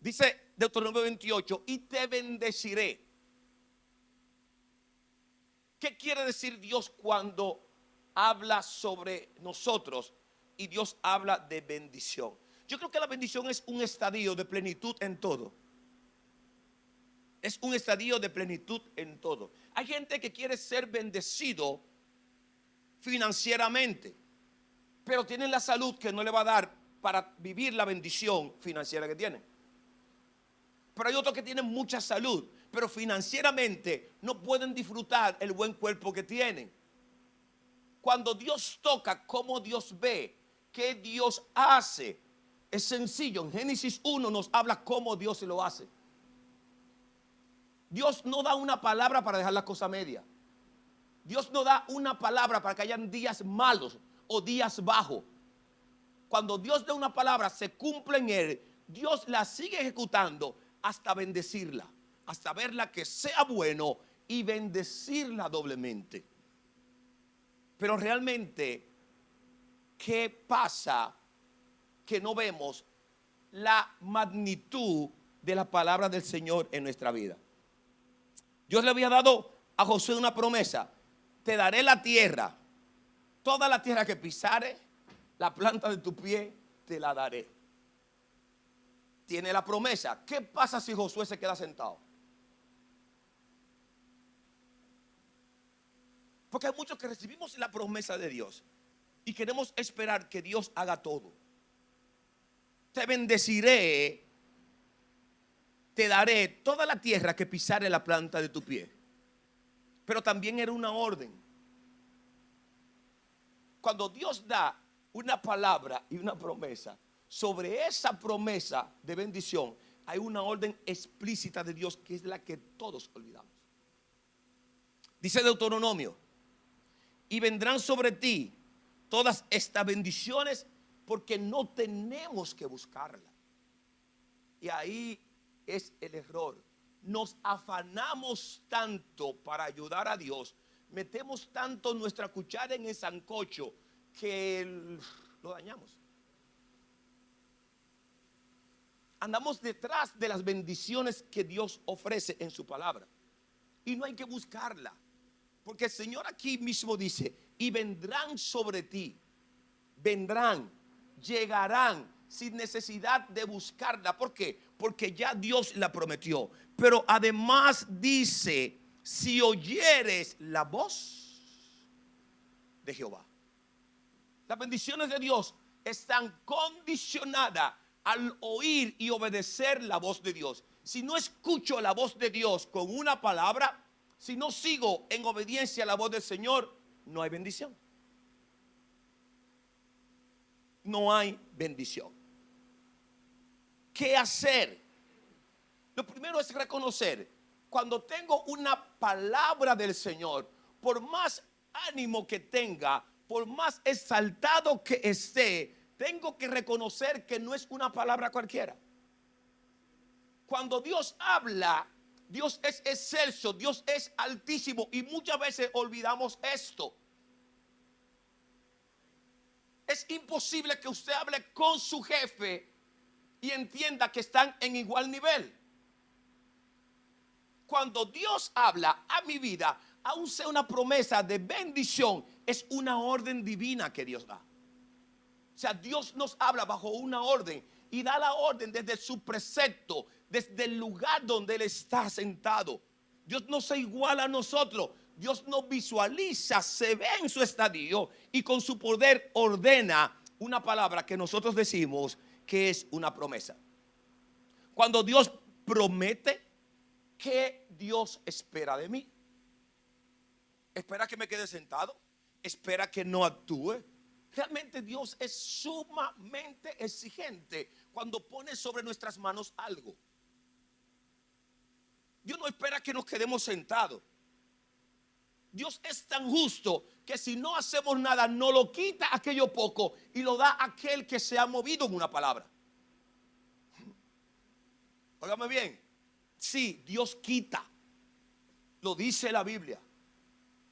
Dice Deuteronomio 28, y te bendeciré. ¿Qué quiere decir Dios cuando habla sobre nosotros y Dios habla de bendición? Yo creo que la bendición es un estadio de plenitud en todo. Es un estadio de plenitud en todo. Hay gente que quiere ser bendecido financieramente, pero tienen la salud que no le va a dar para vivir la bendición financiera que tienen. Pero hay otros que tienen mucha salud, pero financieramente no pueden disfrutar el buen cuerpo que tienen. Cuando Dios toca, cómo Dios ve, qué Dios hace, es sencillo. En Génesis 1 nos habla cómo Dios lo hace. Dios no da una palabra para dejar la cosa media. Dios no da una palabra para que hayan días malos o días bajos. Cuando Dios da una palabra, se cumple en él. Dios la sigue ejecutando hasta bendecirla, hasta verla que sea bueno y bendecirla doblemente. Pero realmente, ¿qué pasa que no vemos la magnitud de la palabra del Señor en nuestra vida? Dios le había dado a Josué una promesa: te daré la tierra, toda la tierra que pisare, la planta de tu pie te la daré. Tiene la promesa. ¿Qué pasa si Josué se queda sentado? Porque hay muchos que recibimos la promesa de Dios y queremos esperar que Dios haga todo. Te bendeciré, te daré toda la tierra que pisare la planta de tu pie. Pero también era una orden. Cuando Dios da una palabra y una promesa, sobre esa promesa de bendición hay una orden explícita de Dios que es la que todos olvidamos. Dice Deuteronomio, y vendrán sobre ti todas estas bendiciones porque no tenemos que buscarla. Y ahí es el error. Nos afanamos tanto para ayudar a Dios, metemos tanto nuestra cuchara en el sancocho que lo dañamos. Andamos detrás de las bendiciones que Dios ofrece en su palabra y no hay que buscarla, porque el Señor aquí mismo dice, y vendrán sobre ti, vendrán, llegarán sin necesidad de buscarla. ¿Por qué? Porque ya Dios la prometió. Pero además dice, si oyeres la voz de Jehová. Las bendiciones de Dios están condicionadas al oír y obedecer la voz de Dios. Si no escucho la voz de Dios con una palabra, si no sigo en obediencia a la voz del Señor, no hay bendición. No hay bendición. ¿Qué hacer? Lo primero es reconocer, cuando tengo una palabra del Señor, por más ánimo que tenga, por más exaltado que esté, tengo que reconocer que no es una palabra cualquiera. Cuando Dios habla, Dios es excelso, Dios es altísimo y muchas veces olvidamos esto. Es imposible que usted hable con su jefe y entienda que están en igual nivel. Cuando Dios habla a mi vida, aun sea una promesa de bendición, es una orden divina que Dios da. O sea, Dios nos habla bajo una orden y da la orden desde su precepto, desde el lugar donde Él está sentado. Dios no se iguala a nosotros. Dios nos visualiza, se ve en su estadio y con su poder ordena una palabra que nosotros decimos que es una promesa. Cuando Dios promete, ¿qué Dios espera de mí? ¿Espera que me quede sentado? ¿Espera que no actúe? Realmente Dios es sumamente exigente cuando pone sobre nuestras manos algo. Dios no espera que nos quedemos sentados. Dios es tan justo que si no hacemos nada, nos lo quita aquello poco y lo da a aquel que se ha movido en una palabra. Óigame bien. Sí, Dios quita. Lo dice la Biblia.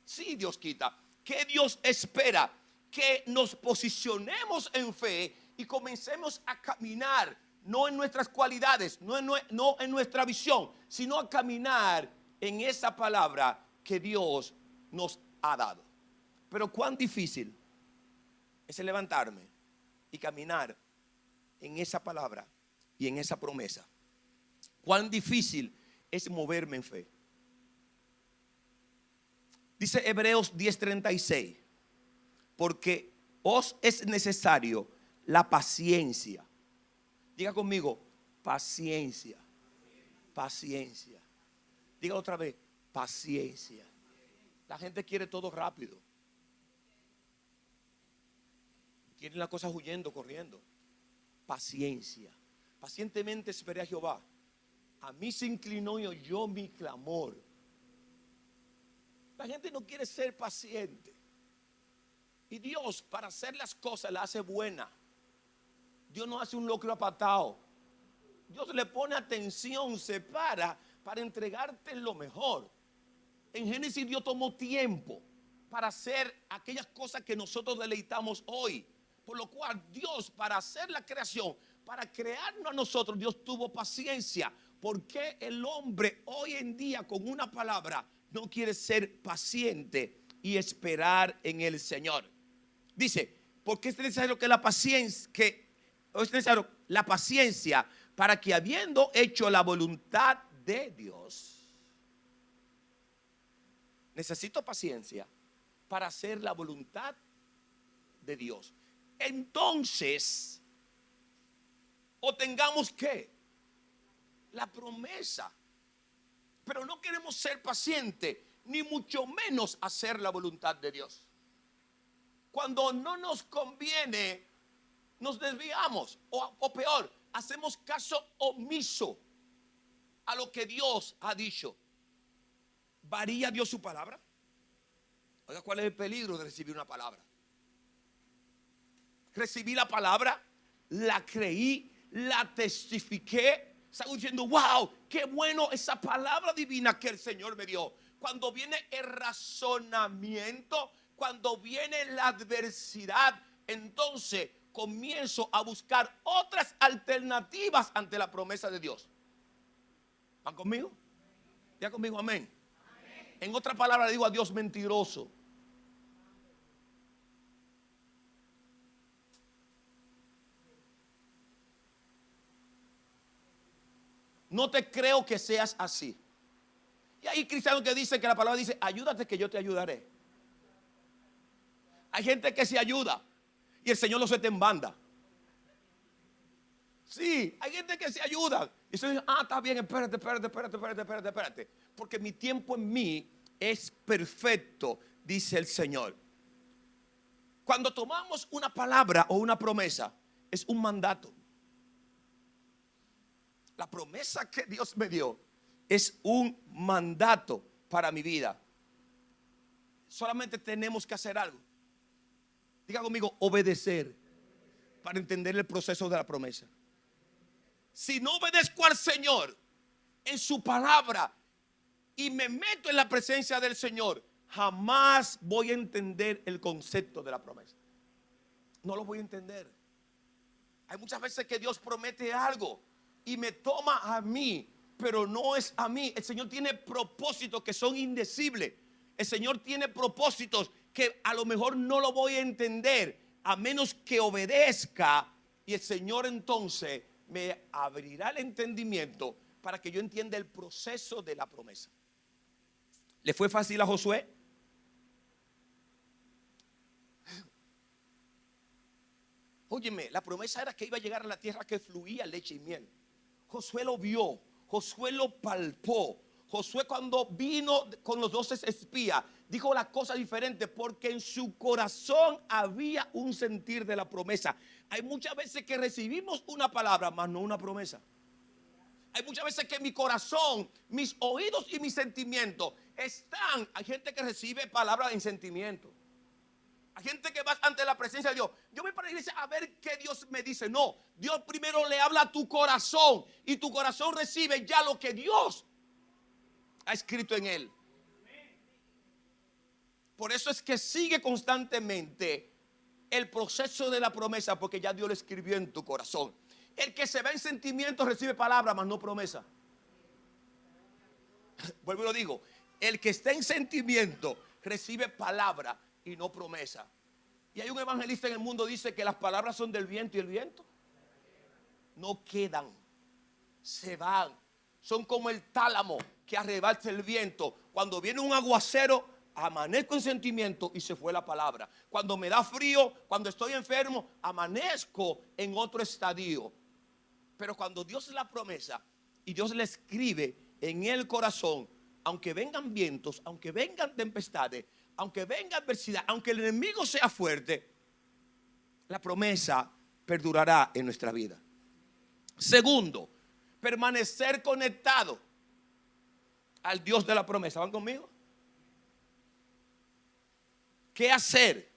Sí, Dios quita. ¿Qué Dios espera? Que nos posicionemos en fe y comencemos a caminar no en nuestras cualidades, no en nuestra visión, sino a caminar en esa palabra que Dios nos ha dado. Pero cuán difícil es levantarme y caminar en esa palabra y en esa promesa. Cuán difícil es moverme en fe. Dice Hebreos 10:36, porque os es necesario la paciencia. Diga conmigo, paciencia, paciencia. Diga otra vez, paciencia. La gente quiere todo rápido. Quieren las cosas huyendo, corriendo. Paciencia. Pacientemente esperé a Jehová. A mí se inclinó y oyó mi clamor. La gente no quiere ser paciente. Y Dios, para hacer las cosas, las hace buenas. Dios no hace un locro apatado. Dios le pone atención, se para entregarte lo mejor. En Génesis Dios tomó tiempo para hacer aquellas cosas que nosotros deleitamos hoy. Por lo cual Dios, para hacer la creación, para crearnos a nosotros, Dios tuvo paciencia. ¿Por qué el hombre hoy en día con una palabra no quiere ser paciente y esperar en el Señor? Dice, porque es necesario que la paciencia, para que habiendo hecho la voluntad de Dios, necesito paciencia para hacer la voluntad de Dios. Entonces, obtengamos ¿qué? La promesa. Pero no queremos ser pacientes, ni mucho menos hacer la voluntad de Dios. Cuando no nos conviene, nos desviamos, o peor, hacemos caso omiso a lo que Dios ha dicho. ¿Varía Dios su palabra? Oiga, ¿cuál es el peligro de recibir una palabra? Recibí la palabra, la creí, la testifiqué. Estaba diciendo, wow, qué bueno esa palabra divina que el Señor me dio. Cuando viene el razonamiento, cuando viene la adversidad, entonces comienzo a buscar otras alternativas ante la promesa de Dios. ¿Van conmigo? Diga conmigo, amén. En otra palabra le digo a Dios mentiroso. No te creo que seas así. Y hay cristianos que dicen que la palabra dice, ayúdate que yo te ayudaré. Hay gente que se ayuda y el Señor lo suelta en banda. Sí, hay gente que se ayuda. Y se dice, está bien, espérate. Porque mi tiempo en mí es perfecto, dice el Señor. Cuando tomamos una palabra o una promesa, es un mandato. La promesa que Dios me dio es un mandato para mi vida. Solamente tenemos que hacer algo. Diga conmigo, obedecer para entender el proceso de la promesa. Si no obedezco al Señor en su palabra y me meto en la presencia del Señor, jamás voy a entender el concepto de la promesa. No lo voy a entender. Hay muchas veces que Dios promete algo y me toma a mí, pero no es a mí. El Señor tiene propósitos que son indecibles. El Señor tiene propósitos que a lo mejor no lo voy a entender a menos que obedezca. Y el Señor entonces me abrirá el entendimiento para que yo entienda el proceso de la promesa. ¿Le fue fácil a Josué? Óyeme, la promesa era que iba a llegar a la tierra que fluía leche y miel. Josué lo vio, Josué lo palpó. Josué, cuando vino con los 12 espías, dijo la cosa diferente porque en su corazón había un sentir de la promesa. Hay muchas veces que recibimos una palabra, mas no una promesa. Hay muchas veces que mi corazón, mis oídos y mis sentimientos están. Hay gente que recibe palabras en sentimiento. Hay gente que va ante la presencia de Dios. Yo voy para la iglesia a ver qué Dios me dice. No, Dios primero le habla a tu corazón y tu corazón recibe ya lo que Dios ha escrito en él. Por eso es que sigue constantemente el proceso de la promesa, porque ya Dios lo escribió en tu corazón. El que se ve en sentimientos recibe palabra, mas no promesa. Vuelvo y lo digo. El que está en sentimiento recibe palabra y no promesa. Y hay un evangelista en el mundo que dice que las palabras son del viento y el viento no quedan, se van. Son como el tálamo que arrebata el viento. Cuando viene un aguacero, amanezco en sentimiento y se fue la palabra. Cuando me da frío, cuando estoy enfermo, amanezco en otro estadio. Pero cuando Dios la promesa y Dios le escribe en el corazón, aunque vengan vientos, aunque vengan tempestades, aunque venga adversidad, aunque el enemigo sea fuerte, la promesa perdurará en nuestra vida. Segundo, permanecer conectado al Dios de la promesa. ¿Van conmigo? ¿Qué hacer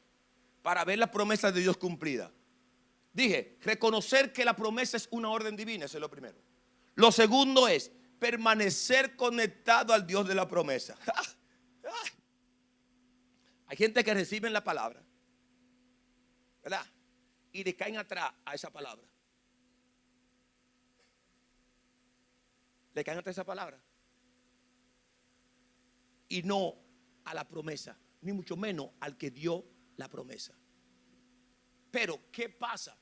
para ver las promesas de Dios cumplidas? Dije, reconocer que la promesa es una orden divina, eso es lo primero. Lo segundo es permanecer conectado al Dios de la promesa. Hay gente que recibe la palabra, ¿verdad? Y le caen atrás a esa palabra. Le caen atrás a esa palabra. Y no a la promesa, ni mucho menos al que dio la promesa. Pero, ¿qué pasa?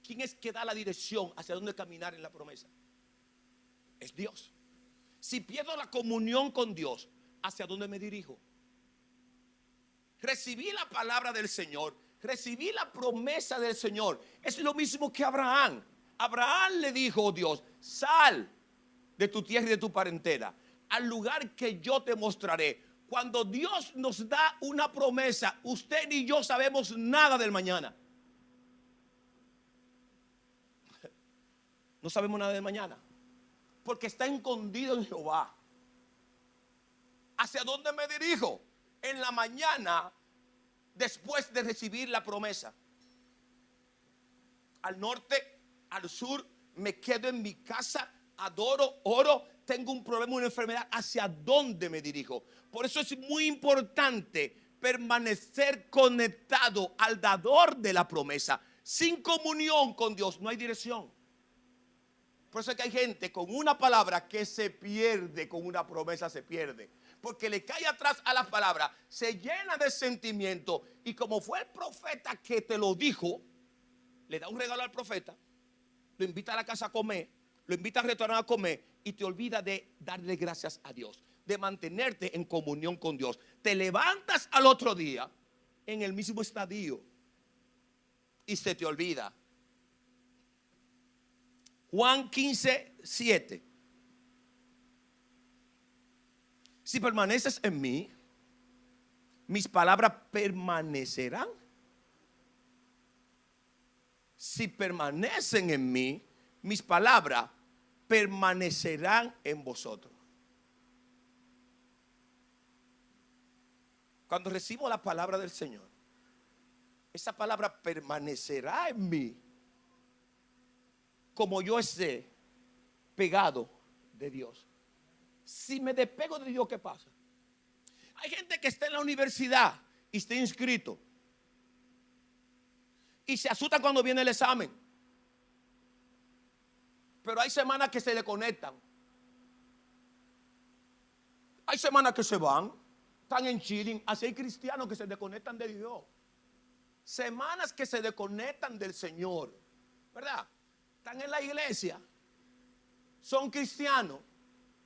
¿Quién es que da la dirección hacia dónde caminar en la promesa? Es Dios. Si pierdo la comunión con Dios, ¿hacia dónde me dirijo? Recibí la palabra del Señor, recibí la promesa del Señor. Es lo mismo que Abraham. Abraham le dijo a Dios: sal de tu tierra y de tu parentela al lugar que yo te mostraré. Cuando Dios nos da una promesa, usted ni yo sabemos nada del mañana. No sabemos nada del mañana, porque está escondido en Jehová. ¿Hacia dónde me dirijo? En la mañana, después de recibir la promesa. Al norte, al sur, me quedo en mi casa, adoro, oro, tengo un problema, una enfermedad. ¿Hacia dónde me dirijo? Por eso es muy importante permanecer conectado al dador de la promesa. Sin comunión con Dios no hay dirección. Por eso es que hay gente con una palabra que se pierde, con una promesa se pierde. Porque le cae atrás a la palabra, se llena de sentimiento. Y como fue el profeta que te lo dijo, le da un regalo al profeta, lo invita a la casa a comer, lo invita al restaurante a comer y te olvida de darle gracias a Dios, de mantenerte en comunión con Dios. Te levantas al otro día en el mismo estadio y se te olvida. Juan 15:7. Si permaneces en mí, mis palabras permanecerán. Si permanecen en mí, mis palabras permanecerán en vosotros. Cuando recibo la palabra del Señor, esa palabra permanecerá en mí, como yo esté pegado de Dios. Si me despego de Dios, ¿qué pasa? Hay gente que está en la universidad y está inscrito y se asusta cuando viene el examen. Pero hay semanas que se desconectan. Hay semanas que se van, están en chilling. Así hay cristianos que se desconectan de Dios. Semanas que se desconectan del Señor, ¿verdad? Están en la iglesia, son cristianos,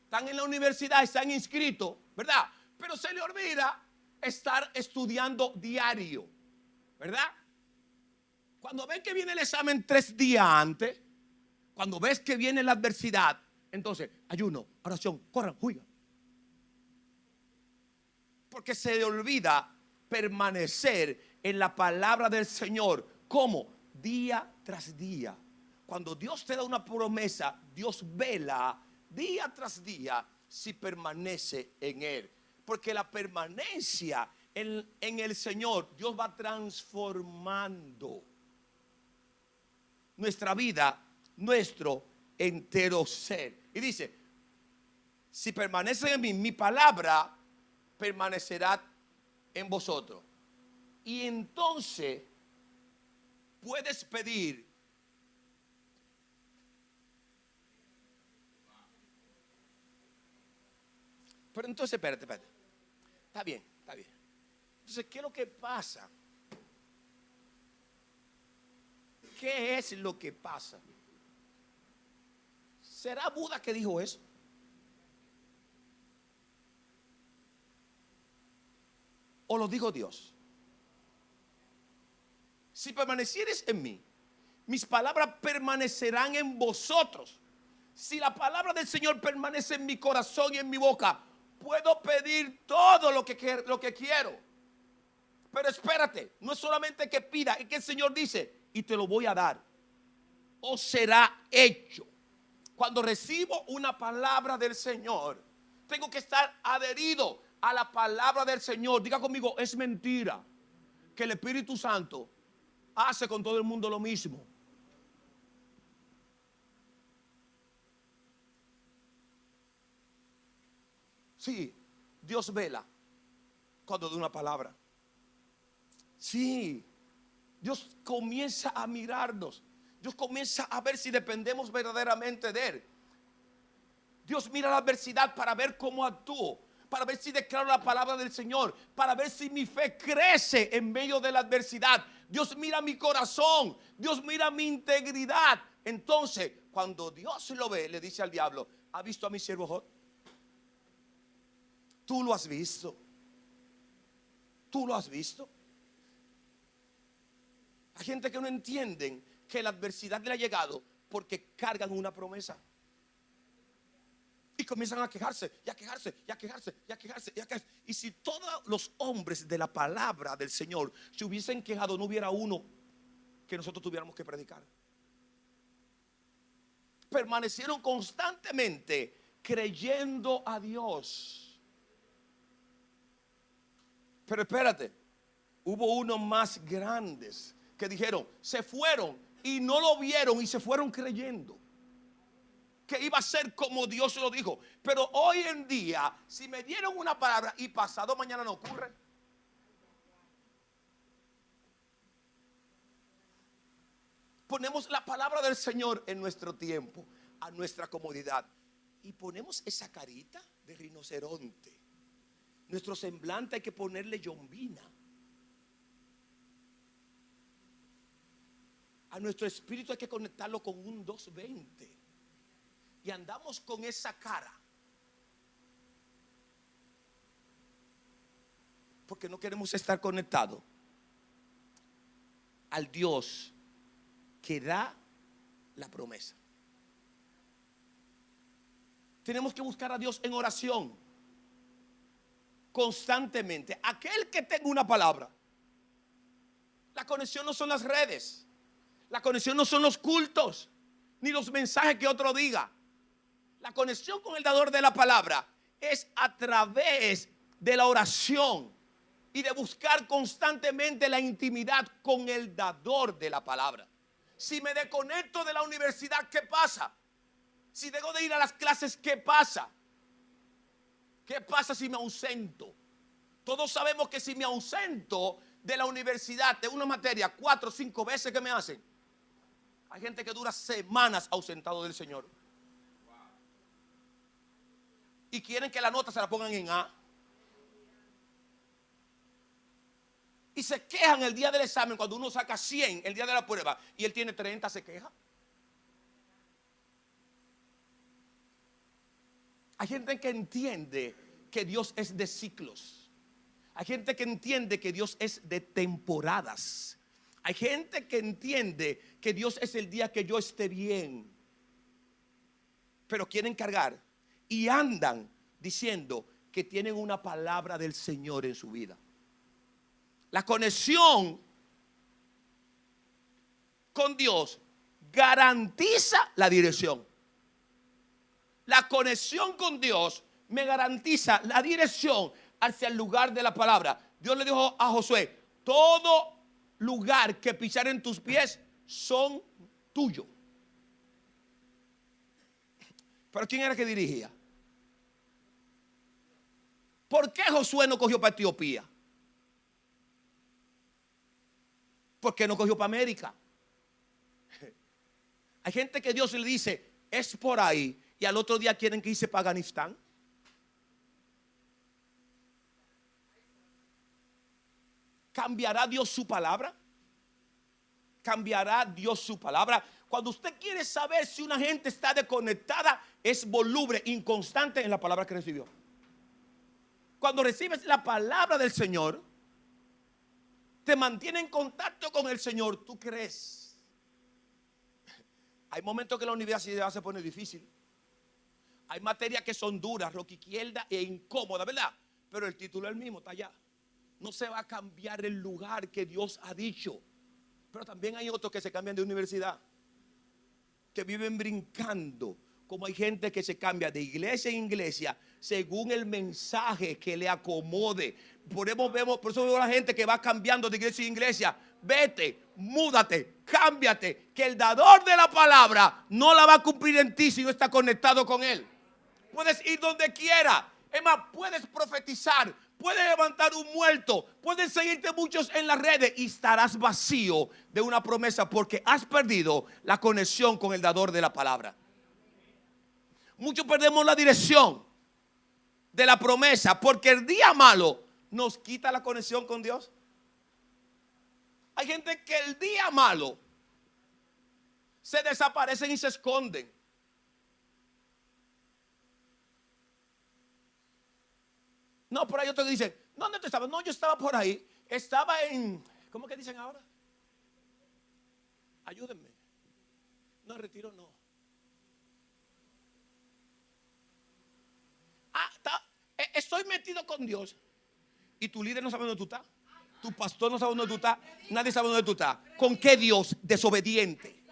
están en la universidad, están inscritos, ¿verdad? Pero se le olvida estar estudiando diario, ¿verdad? Cuando ven que viene el examen 3 días antes, cuando ves que viene la adversidad, entonces ayuno, oración, corran, huyan. Porque se le olvida permanecer en la palabra del Señor. ¿Cómo? Día tras día. Cuando Dios te da una promesa, Dios vela día tras día si permanece en Él. Porque la permanencia en el Señor, Dios va transformando nuestra vida, nuestro entero ser. Y dice: si permanece en mí, mi palabra permanecerá en vosotros. Y entonces puedes pedir Pero entonces, espérate. Está bien. Entonces, ¿qué es lo que pasa? ¿Qué es lo que pasa? ¿Será Buda que dijo eso? ¿O lo dijo Dios? Si permanecieres en mí, mis palabras permanecerán en vosotros. Si la palabra del Señor permanece en mi corazón y en mi boca, puedo pedir todo lo que quiero. Pero espérate, no es solamente que pida, es que el Señor dice, y te lo voy a dar, o será hecho. Cuando recibo una palabra del Señor, tengo que estar adherido a la palabra del Señor. Diga conmigo, es mentira que el Espíritu Santo hace con todo el mundo lo mismo. Sí, Dios vela cuando da una palabra. Sí, Dios comienza a mirarnos. Dios comienza a ver si dependemos verdaderamente de Él. Dios mira la adversidad para ver cómo actúo, para ver si declaro la palabra del Señor, para ver si mi fe crece en medio de la adversidad. Dios mira mi corazón, Dios mira mi integridad. Entonces, cuando Dios lo ve, le dice al diablo, ¿ha visto a mi siervo Job? Tú lo has visto. Tú lo has visto. Hay gente que no entienden que la adversidad le ha llegado porque cargan una promesa. Y comienzan a quejarse, y a quejarse. Y si todos los hombres de la palabra del Señor se hubiesen quejado, no hubiera uno que nosotros tuviéramos que predicar. Permanecieron constantemente creyendo a Dios. Pero espérate, hubo unos más grandes que dijeron, se fueron y no lo vieron y se fueron creyendo que iba a ser como Dios lo dijo. Pero hoy en día, si me dieron una palabra y pasado mañana no ocurre, ponemos la palabra del Señor en nuestro tiempo, a nuestra comodidad, y ponemos esa carita de rinoceronte. Nuestro semblante hay que ponerle yombina. A nuestro espíritu hay que conectarlo con un 220. Y andamos con esa cara porque no queremos estar conectados al Dios que da la promesa. Tenemos que buscar a Dios en oración constantemente. Aquel que tenga una palabra, la conexión no son las redes, la conexión no son los cultos, ni los mensajes que otro diga. La conexión con el dador de la palabra es a través de la oración y de buscar constantemente la intimidad con el dador de la palabra. Si me desconecto de la universidad, ¿qué pasa? Si dejo de ir a las clases, ¿qué pasa? ¿Qué pasa si me ausento? Todos sabemos que si me ausento de la universidad, de una materia, 4 o 5 veces, ¿qué me hacen? Hay gente que dura semanas ausentado del Señor. Y quieren que la nota se la pongan en A. Y se quejan el día del examen cuando uno saca 100 el día de la prueba y él tiene 30, se queja. Hay gente que entiende que Dios es de ciclos. Hay gente que entiende que Dios es de temporadas. Hay gente que entiende que Dios es el día que yo esté bien. Pero quieren cargar y andan diciendo que tienen una palabra del Señor en su vida. La conexión con Dios garantiza la dirección. La conexión con Dios me garantiza la dirección hacia el lugar de la palabra. Dios le dijo a Josué, todo lugar que pisar en tus pies son tuyos. ¿Pero quién era que dirigía? ¿Por qué Josué no cogió para Etiopía? ¿Por qué no cogió para América? Hay gente que Dios le dice, es por ahí, y al otro día quieren que irse para Afganistán. ¿Cambiará Dios su palabra? ¿Cambiará Dios su palabra? Cuando usted quiere saber si una gente está desconectada, es voluble, inconstante en la palabra que recibió. Cuando recibes la palabra del Señor, te mantiene en contacto con el Señor, tú crees. Hay momentos que la universidad se pone difícil. Hay materias que son duras, roca izquierda e incómodas, ¿verdad? Pero el título es el mismo, está allá. No se va a cambiar el lugar que Dios ha dicho. Pero también hay otros que se cambian de universidad, que viven brincando. Como hay gente que se cambia de iglesia en iglesia según el mensaje que le acomode. Por eso vemos a la gente que va cambiando de iglesia en iglesia. Vete, múdate, cámbiate, que el dador de la palabra no la va a cumplir en ti si no está conectado con él. Puedes ir donde quiera. Es más, puedes profetizar, puedes levantar un muerto, pueden seguirte muchos en las redes y estarás vacío de una promesa porque has perdido la conexión con el dador de la palabra. Muchos perdemos la dirección de la promesa porque el día malo nos quita la conexión con Dios. Hay gente que el día malo se desaparecen y se esconden. No, por ahí otros dicen, ¿dónde tú estabas? No, yo estaba por ahí. Estaba en, ¿cómo que dicen ahora? Ayúdenme. No, retiro no. Estoy metido con Dios. Y tu líder no sabe dónde tú estás. Tu pastor no sabe dónde tú estás. Nadie sabe dónde tú estás. ¿Con qué Dios? Desobediente.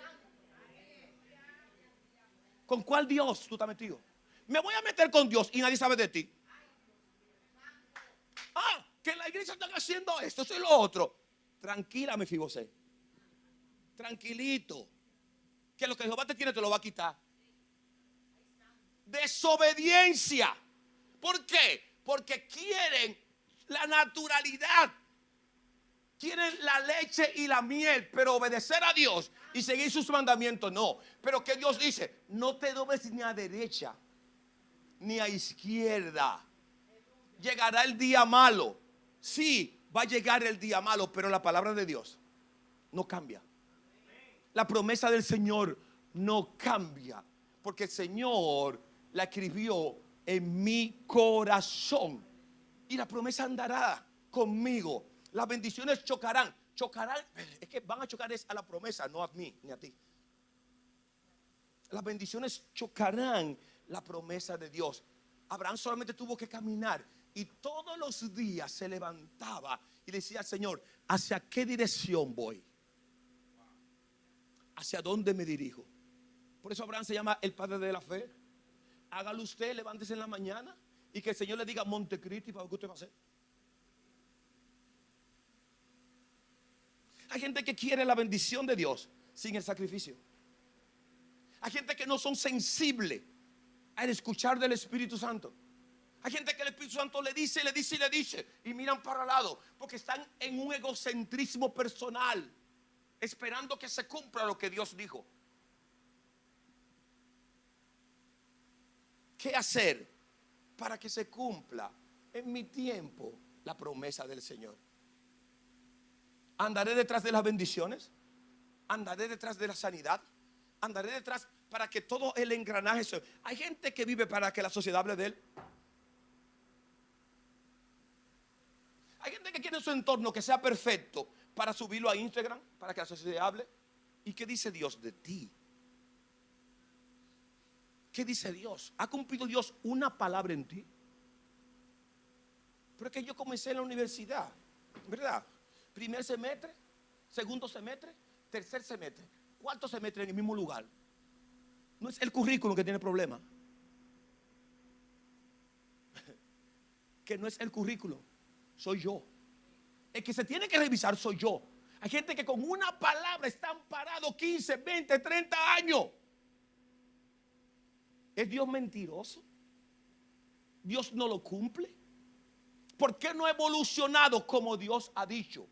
¿Con cuál Dios tú estás metido? Me voy a meter con Dios y nadie sabe de ti. Que la iglesia están haciendo esto, eso y lo otro. Tranquila, Mefibosé. Tranquilito. Que lo que Jehová te tiene te lo va a quitar. Desobediencia. ¿Por qué? Porque quieren la naturalidad. Quieren la leche y la miel, pero obedecer a Dios y seguir sus mandamientos no. Pero que Dios dice, no te dobles ni a derecha ni a izquierda. Llegará el día malo. Sí, va a llegar el día malo, pero la palabra de Dios no cambia. La promesa del Señor no cambia, porque el Señor la escribió en mi corazón. Y la promesa andará conmigo. Las bendiciones chocarán. Es que van a chocar a la promesa, no a mí ni a ti. Las bendiciones chocarán la promesa de Dios. Abraham solamente tuvo que caminar y todos los días se levantaba y decía al Señor, ¿hacia qué dirección voy? ¿Hacia dónde me dirijo? Por eso Abraham se llama el padre de la fe. Hágalo usted, levántese en la mañana y que el Señor le diga Montecristi para lo que usted va a hacer. Hay gente que quiere la bendición de Dios sin el sacrificio. Hay gente que no son sensibles al escuchar del Espíritu Santo. Hay gente que el Espíritu Santo le dice y miran para el lado porque están en un egocentrismo personal, esperando que se cumpla lo que Dios dijo. ¿Qué hacer para que se cumpla en mi tiempo la promesa del Señor? ¿Andaré detrás de las bendiciones? ¿Andaré detrás de la sanidad? ¿Andaré detrás para que todo el engranaje se... Hay gente que vive para que la sociedad hable de él. Hay gente que quiere en su entorno que sea perfecto para subirlo a Instagram, para que la sociedad hable. ¿Y qué dice Dios de ti? ¿Qué dice Dios? ¿Ha cumplido Dios una palabra en ti? Pero es que yo comencé en la universidad, ¿verdad? Primer semestre, segundo semestre, tercer semestre, cuarto semestre en el mismo lugar. No es el currículum que tiene problema. Que no es el currículum, soy yo. El que se tiene que revisar soy yo. Hay gente que con una palabra están parados 15, 20, 30 años. ¿Es Dios mentiroso? ¿Dios no lo cumple? ¿Por qué no ha evolucionado como Dios ha dicho?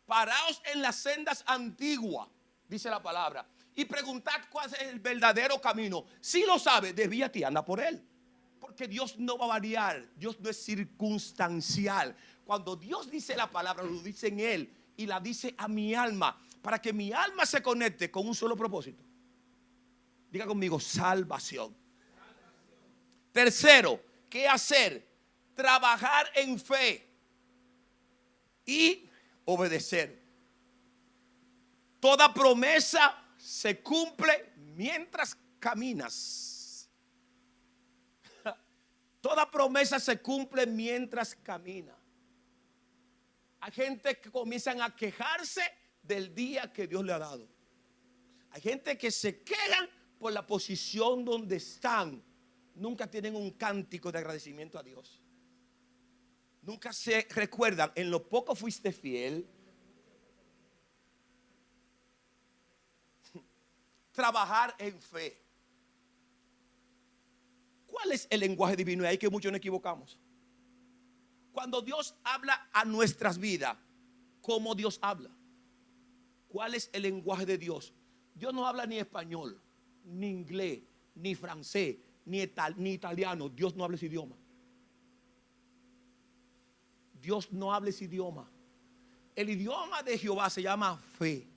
Paraos en las sendas antiguas, dice la palabra, y preguntad cuál es el verdadero camino. Si lo sabe, desvíate y anda por él. Porque Dios no va a variar. Dios no es circunstancial. Cuando Dios dice la palabra, lo dice en Él y la dice a mi alma, para que mi alma se conecte con un solo propósito. Diga conmigo, salvación. Tercero, ¿qué hacer? Trabajar en fe y obedecer. Toda promesa se cumple mientras caminas. Toda promesa se cumple mientras camina. Hay gente que comienzan a quejarse del día que Dios le ha dado. Hay gente que se quejan por la posición donde están. Nunca tienen un cántico de agradecimiento a Dios. Nunca se recuerdan, en lo poco fuiste fiel. Trabajar en fe. ¿Cuál es el lenguaje divino? Y ahí que muchos nos equivocamos. Cuando Dios habla a nuestras vidas, ¿cómo Dios habla? ¿Cuál es el lenguaje de Dios? Dios no habla ni español, ni inglés, ni francés, ni italiano. Dios no habla ese idioma. Dios no habla ese idioma. El idioma de Jehová se llama fe.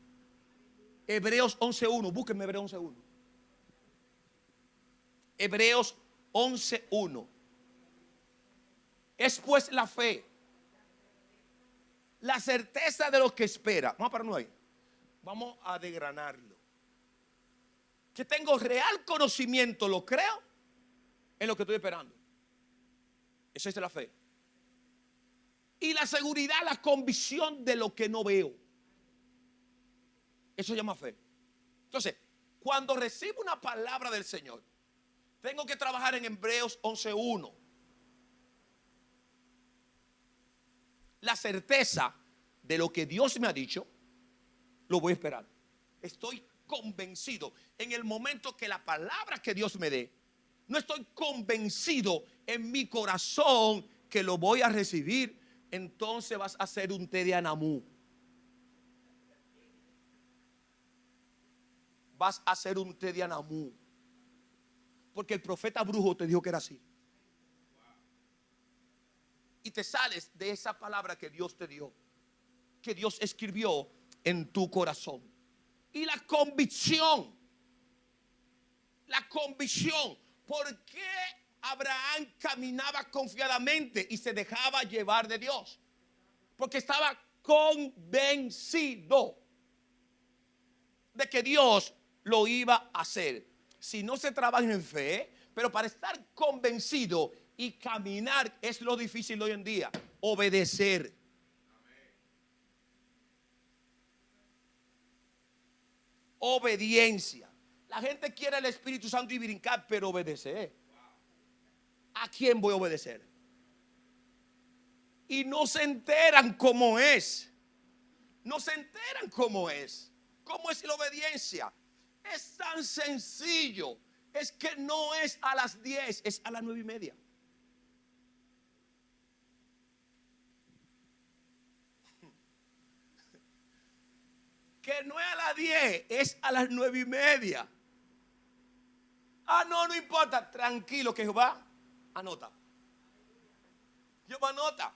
Hebreos 11.1. Búsquenme Hebreos 11.1. Hebreos 11.1. Es pues la fe, la certeza de lo que espera. Vamos a pararnos ahí. Vamos a desgranarlo. Que tengo real conocimiento, lo creo, en lo que estoy esperando. Esa es la fe. Y la seguridad, la convicción de lo que no veo. Eso se llama fe. Entonces, cuando recibo una palabra del Señor, tengo que trabajar en Hebreos 11.1. La certeza de lo que Dios me ha dicho, lo voy a esperar. Estoy convencido en el momento que la palabra que Dios me dé, no estoy convencido en mi corazón que lo voy a recibir. Entonces vas a hacer un té de Anamú. Vas a hacer un té de Anamú. Porque el profeta brujo te dijo que era así. Y te sales de esa palabra que Dios te dio, que Dios escribió en tu corazón. Y la convicción. La convicción. ¿Por qué Abraham caminaba confiadamente y se dejaba llevar de Dios? Porque estaba convencido de que Dios lo iba a hacer. Si no se trabaja en fe, pero para estar convencido y caminar es lo difícil hoy en día. Obedecer. Obediencia. La gente quiere el Espíritu Santo y brincar, pero obedecer. ¿A quién voy a obedecer? Y no se enteran cómo es. No se enteran cómo es. ¿Cómo es la obediencia? Es tan sencillo. Es que no es a las 10, es a las 9:30. Que no es a las 10, es a las 9:30. Ah, no, no importa. Tranquilo, que Jehová anota. Jehová anota.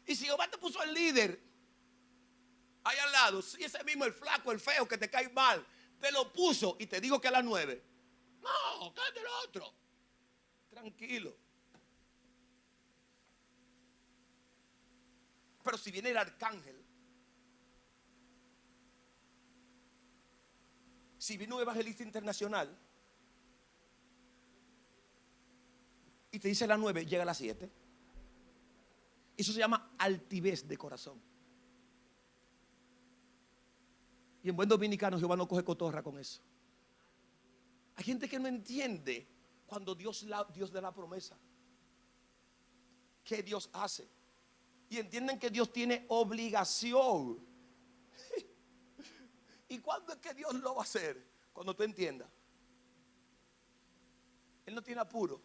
Y si Jehová te puso el líder ahí al lado, si ese mismo, el flaco, el feo, que te cae mal, te lo puso y te dijo que a las 9. No, cállate el otro. Tranquilo. Pero si viene el arcángel, si viene un evangelista internacional y te dice a las 9, llega a las 7. Eso se llama altivez de corazón. Y en buen dominicano, Jehová no coge cotorra con eso. Hay gente que no entiende cuando Dios da la promesa. ¿Qué Dios hace? Y entienden que Dios tiene obligación. ¿Y cuándo es que Dios lo va a hacer? Cuando tú entiendas. Él no tiene apuro.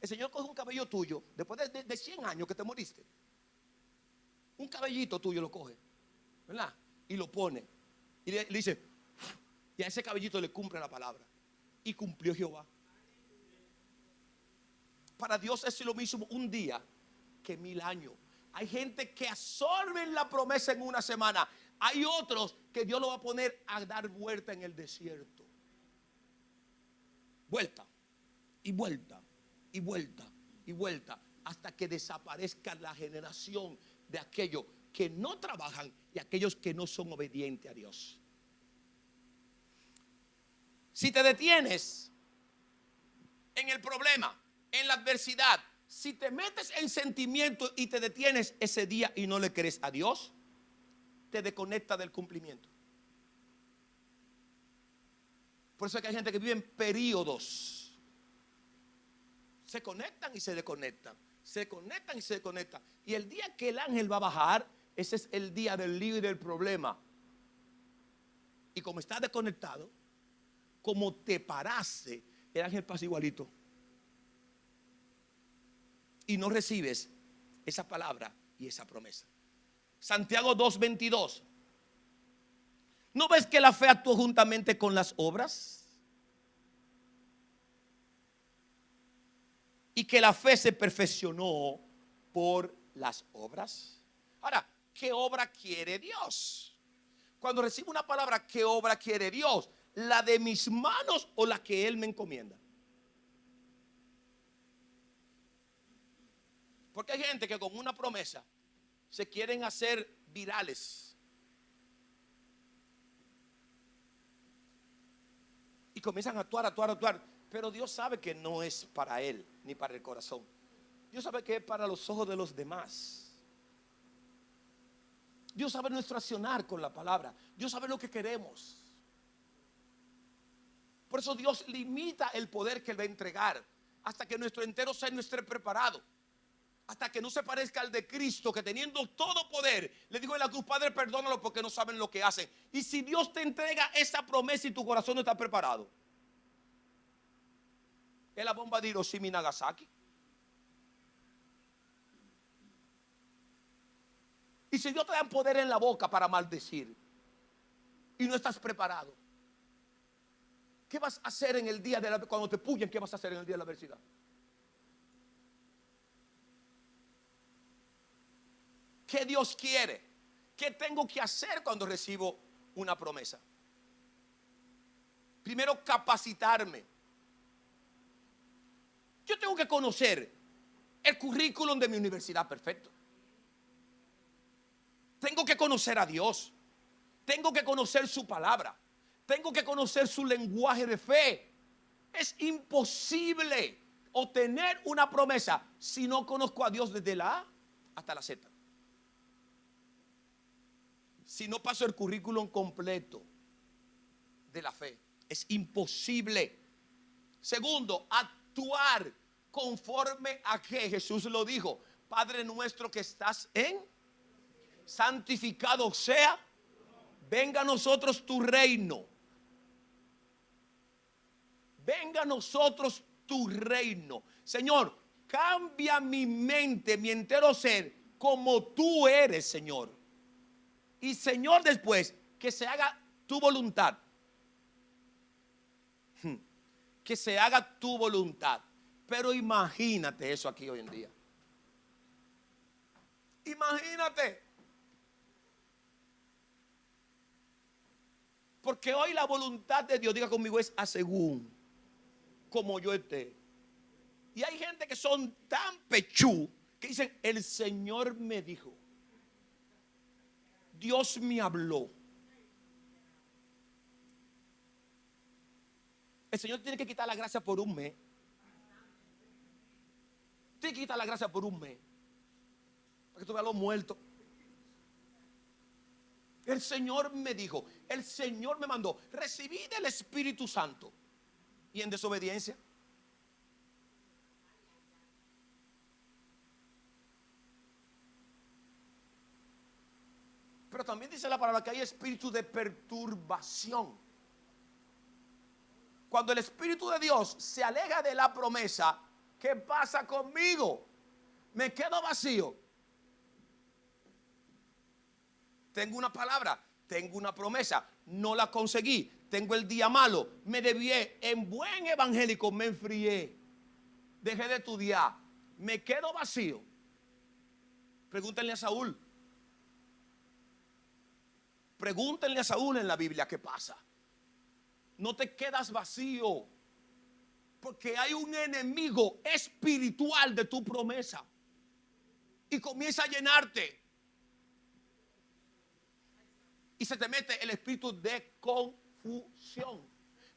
El Señor coge un cabello tuyo después de 100 años que te moriste. Un cabellito tuyo lo coge, ¿verdad? Y lo pone. Y le dice, y a ese cabellito le cumple la palabra. Y cumplió Jehová. Para Dios es lo mismo un día que 1000 años. Hay gente que absorben la promesa en una semana. Hay otros que Dios lo va a poner a dar vuelta en el desierto. Vuelta y vuelta y vuelta y vuelta hasta que desaparezca la generación de aquellos que no trabajan y aquellos que no son obedientes a Dios. Si te detienes en el problema, en la adversidad, si te metes en sentimiento y te detienes ese día y no le crees a Dios, te desconecta del cumplimiento. Por eso es que hay gente que vive en periodos. Se conectan y se desconectan. Se conectan y se desconectan. Y el día que el ángel va a bajar, ese es el día del lío y del problema. Y como está desconectado, como te paraste, el ángel pasa igualito. Y no recibes esa palabra y esa promesa. Santiago 2:22. ¿No ves que la fe actuó juntamente con las obras? Y que la fe se perfeccionó por las obras. Ahora, ¿qué obra quiere Dios? Cuando recibo una palabra, ¿qué obra quiere Dios? ¿La de mis manos o la que Él me encomienda? Porque hay gente que con una promesa se quieren hacer virales. Y comienzan a actuar. Pero Dios sabe que no es para Él ni para el corazón. Dios sabe que es para los ojos de los demás. Dios sabe nuestro accionar con la palabra. Dios sabe lo que queremos. Por eso Dios limita el poder que Él va a entregar hasta que nuestro entero ser no esté preparado. Hasta que no se parezca al de Cristo, que teniendo todo poder, le dijo en la cruz: Padre, perdónalo porque no saben lo que hacen. Y si Dios te entrega esa promesa y tu corazón no está preparado, es la bomba de Hiroshima y Nagasaki. Y si Dios te da poder en la boca para maldecir y no estás preparado, ¿qué vas a hacer en el día de cuando te puyen? ¿Qué vas a hacer en el día de la adversidad? ¿Qué Dios quiere? ¿Qué tengo que hacer cuando recibo una promesa? Primero, capacitarme. Yo tengo que conocer el currículum de mi universidad perfecto. Tengo que conocer a Dios. Tengo que conocer su palabra. Tengo que conocer su lenguaje de fe. Es imposible obtener una promesa si no conozco a Dios desde la A hasta la Z. Si no paso el currículum completo de la fe, es imposible. Segundo, actuar conforme a que Jesús lo dijo: Padre nuestro que estás en, santificado sea, venga a nosotros tu reino. Venga a nosotros tu reino. Señor, cambia mi mente, mi entero ser, como tú eres, Señor. Y Señor, después, que se haga tu voluntad. Que se haga tu voluntad. Pero imagínate eso aquí hoy en día. Imagínate. Porque hoy la voluntad de Dios, diga conmigo, es a según como yo esté. Y hay gente que son tan pechú que dicen: el Señor me dijo, Dios me habló. El Señor tiene que quitar la gracia por un mes. Tiene que quitar la gracia por un mes, para que tú veas los muertos. El Señor me dijo, el Señor me mandó. Recibí del Espíritu Santo. Y en desobediencia. Pero también dice la palabra que hay espíritu de perturbación. Cuando el Espíritu de Dios se aleja de la promesa, ¿qué pasa conmigo? Me quedo vacío. Tengo una palabra, tengo una promesa, no la conseguí. Tengo el día malo, me desvié. En buen evangélico me enfrié. dejé de estudiar, me quedo vacío. Pregúntenle a Saúl. Pregúntenle a Saúl en la Biblia qué pasa. No te quedas vacío, porque hay un enemigo espiritual de tu promesa y comienza a llenarte y se te mete el espíritu de confusión.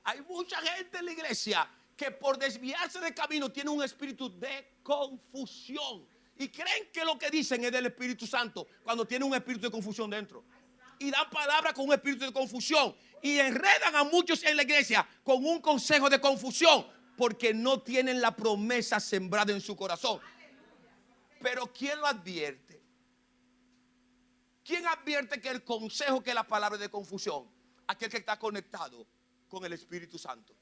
Hay mucha gente en la iglesia que por desviarse de camino tiene un espíritu de confusión y creen que lo que dicen es del Espíritu Santo cuando tiene un espíritu de confusión dentro. Y dan palabras con un espíritu de confusión y enredan a muchos en la iglesia con un consejo de confusión porque no tienen la promesa sembrada en su corazón. Pero ¿quién lo advierte? ¿Quién advierte que el consejo, que la palabra es de confusión? Aquel que está conectado con el Espíritu Santo.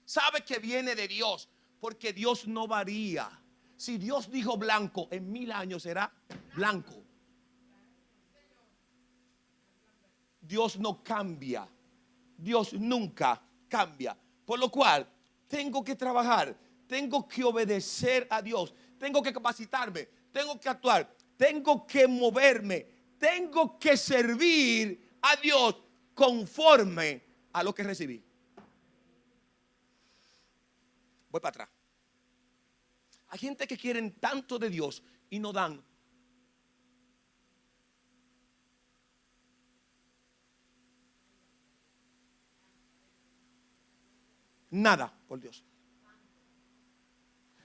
Sabe que viene de Dios, porque Dios no varía. Si Dios dijo blanco, en 1000 años será blanco. Dios no cambia. Dios nunca cambia. Por lo cual, tengo que trabajar, tengo que obedecer a Dios, tengo que capacitarme, tengo que actuar, tengo que moverme, tengo que servir a Dios conforme a lo que recibí. Voy para atrás. Hay gente que quieren tanto de Dios y no dan. Nada por Dios.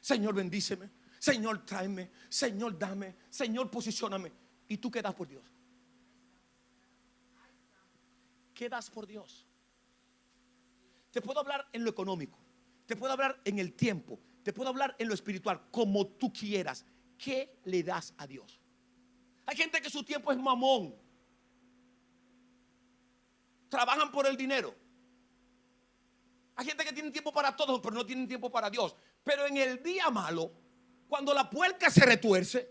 Señor, bendíceme. Señor, tráeme. Señor, dame. Señor, posicióname. ¿Y tú qué das por Dios? ¿Qué das por Dios? Te puedo hablar en lo económico. Te puedo hablar en el tiempo. Te puedo hablar en lo espiritual. Como tú quieras. ¿Qué le das a Dios? Hay gente que su tiempo es mamón. Trabajan por el dinero. Hay gente que tiene tiempo para todo, pero no tienen tiempo para Dios. Pero en el día malo, cuando la puerca se retuerce,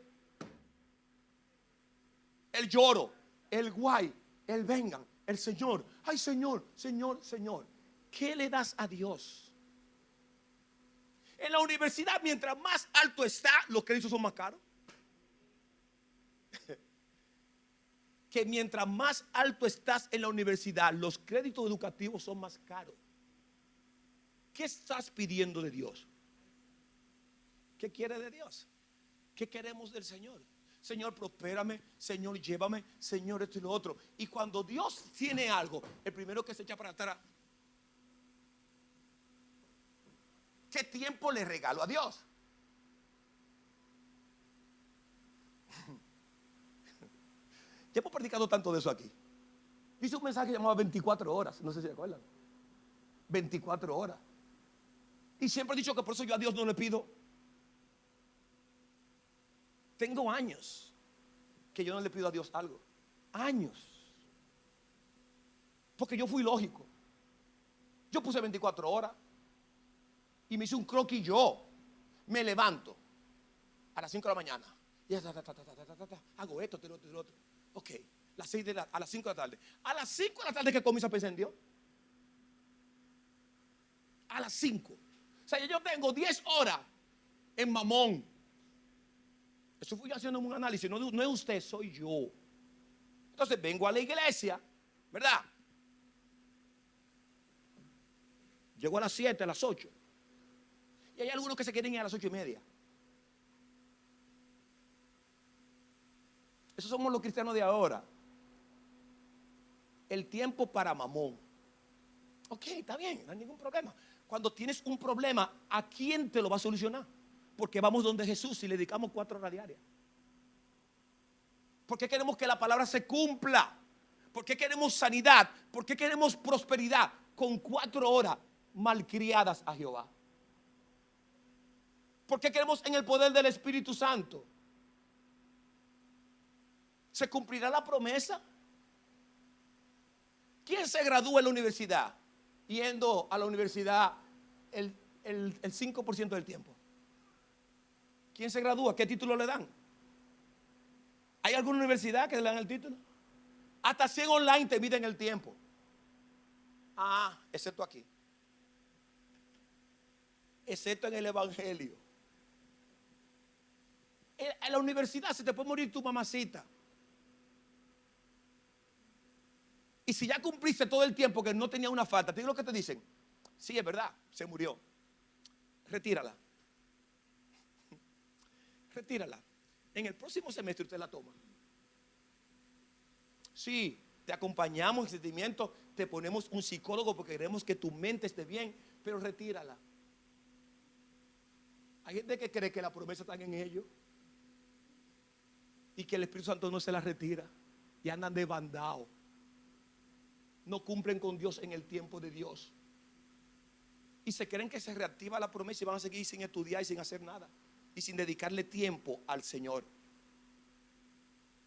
el lloro, el guay, el vengan, el Señor. Ay, Señor, Señor, Señor. ¿Qué le das a Dios? En la universidad, mientras más alto está, los créditos son más caros. Que mientras más alto estás en la universidad, los créditos educativos son más caros. ¿Qué estás pidiendo de Dios? ¿Qué quiere de Dios? ¿Qué queremos del Señor? Señor, prospérame. Señor, llévame. Señor, esto y lo otro. Y cuando Dios tiene algo, el primero que se echa para atrás, ¿qué tiempo le regalo a Dios? Ya hemos predicado tanto de eso aquí. Hice un mensaje llamado 24 horas. No sé si se acuerdan. 24 horas. Y siempre he dicho que por eso yo a Dios no le pido. Tengo años que yo no le pido a Dios algo. Años. Porque yo fui lógico. Yo puse 24 horas. Y me hice un croquis yo. Me levanto a las 5 de la mañana. Y hago esto, lo otro. Ok, a las 5 de la tarde. A las 5 de la tarde que comienzo a pensar en Dios. A las 5. O sea, yo tengo 10 horas en mamón. Eso fui yo haciendo un análisis. No es usted, soy yo. Entonces vengo a la iglesia, ¿verdad? Llego a las 7, a las 8. Y hay algunos que se quieren ir a las 8:30. Esos somos los cristianos de ahora. El tiempo para mamón. Ok, está bien, no hay ningún problema. Cuando tienes un problema, ¿a quién te lo va a solucionar? Porque vamos donde Jesús y le dedicamos 4 horas diarias. ¿Por qué queremos que la palabra se cumpla? ¿Por qué queremos sanidad? ¿Por qué queremos prosperidad? Con 4 horas malcriadas a Jehová. ¿Por qué queremos en el poder del Espíritu Santo? ¿Se cumplirá la promesa? ¿Quién se gradúa en la universidad? Yendo a la universidad el 5% del tiempo. ¿Quién se gradúa? ¿Qué título le dan? ¿Hay alguna universidad que le dan el título? Hasta 100 online te miden el tiempo. Excepto aquí. Excepto en el Evangelio. En la universidad se te puede morir tu mamacita. Y si ya cumpliste todo el tiempo que no tenía una falta, ¿te digo lo que te dicen? Sí, es verdad, se murió. Retírala. Retírala. En el próximo semestre usted la toma. Sí, te acompañamos en sentimiento, te ponemos un psicólogo porque queremos que tu mente esté bien, pero retírala. Hay gente que cree que la promesa está en ellos y que el Espíritu Santo no se la retira y andan de bandao. No cumplen con Dios en el tiempo de Dios. Y se creen que se reactiva la promesa y van a seguir sin estudiar y sin hacer nada. Y sin dedicarle tiempo al Señor.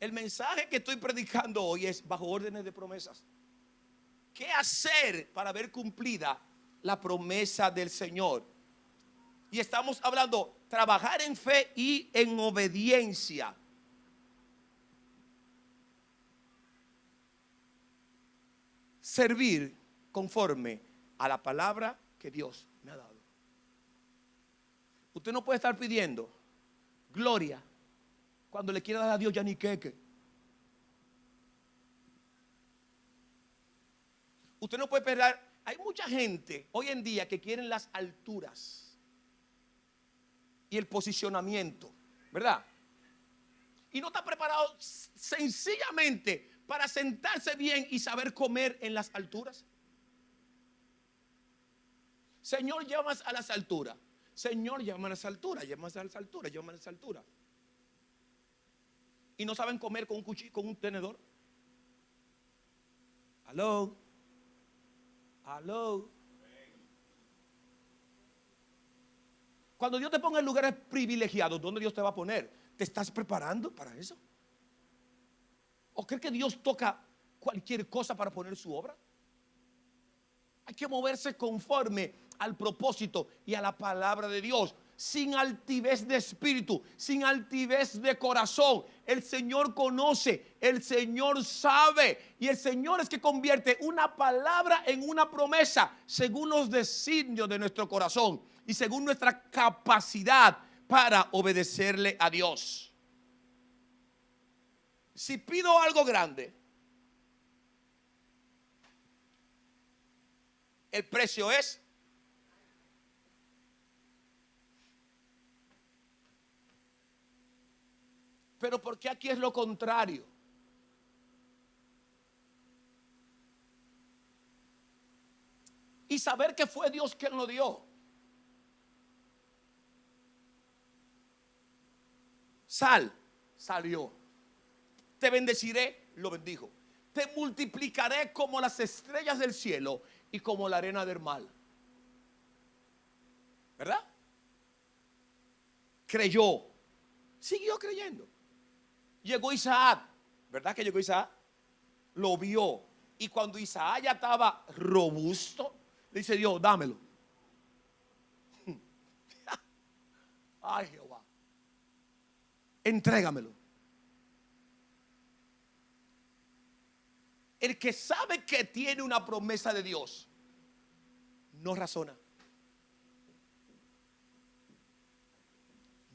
El mensaje que estoy predicando hoy es bajo órdenes de promesas. ¿Qué hacer para ver cumplida la promesa del Señor? Y estamos hablando trabajar en fe y en obediencia. Servir conforme a la palabra que Dios me ha dado. Usted no puede estar pidiendo gloria cuando le quiera dar a Dios yaniqueque. Usted no puede esperar. Hay mucha gente hoy en día que quieren las alturas y el posicionamiento, ¿verdad? Y no está preparado sencillamente para sentarse bien y saber comer en las alturas. Señor, llévanos a las alturas. Señor, llévanos a las alturas, llévanos a las alturas, llévanos a las alturas. Y no saben comer con un cuchillo, con un tenedor. Aló. Aló. Cuando Dios te ponga en lugares privilegiados, ¿dónde Dios te va a poner? ¿Te estás preparando para eso? ¿O crees que Dios toca cualquier cosa para poner su obra? Hay que moverse conforme al propósito y a la palabra de Dios, sin altivez de espíritu, sin altivez de corazón. El Señor conoce, el Señor sabe, y el Señor es que convierte una palabra en una promesa según los designios de nuestro corazón y según nuestra capacidad para obedecerle a Dios. Si pido algo grande, el precio es pero ¿por qué aquí es lo contrario? Y saber que fue Dios quien lo dio. Sal, salió. Te bendeciré, lo bendijo. Te multiplicaré como las estrellas del cielo y como la arena del mar. ¿Verdad? Creyó. Siguió creyendo. Llegó Isaac. ¿Verdad que llegó Isaac? Lo vio. Y cuando Isaac ya estaba robusto, le dice Dios, dámelo. Ay, Jehová. Entrégamelo. El que sabe que tiene una promesa de Dios no razona.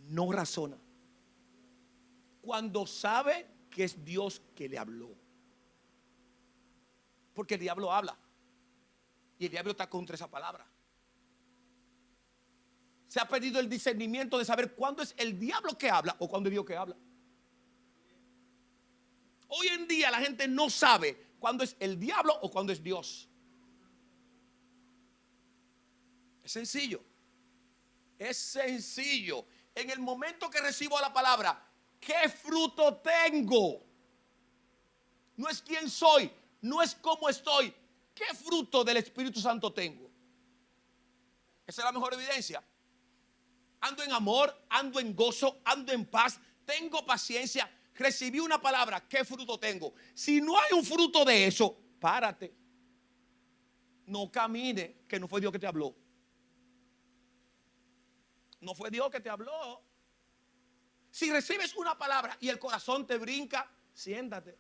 No razona. Cuando sabe que es Dios que le habló. Porque el diablo habla. Y el diablo está contra esa palabra. Se ha perdido el discernimiento de saber cuándo es el diablo que habla o cuándo es Dios que habla. Hoy en día la gente no sabe cuándo es el diablo o cuándo es Dios. Es sencillo. Es sencillo. En el momento que recibo la palabra, ¿qué fruto tengo? No es quién soy, no es cómo estoy. ¿Qué fruto del Espíritu Santo tengo? Esa es la mejor evidencia. Ando en amor, ando en gozo, ando en paz, tengo paciencia. Recibí una palabra, ¿qué fruto tengo? Si no hay un fruto de eso, párate. No camine, que no fue Dios que te habló. No fue Dios que te habló. Si recibes una palabra y el corazón te brinca, siéntate.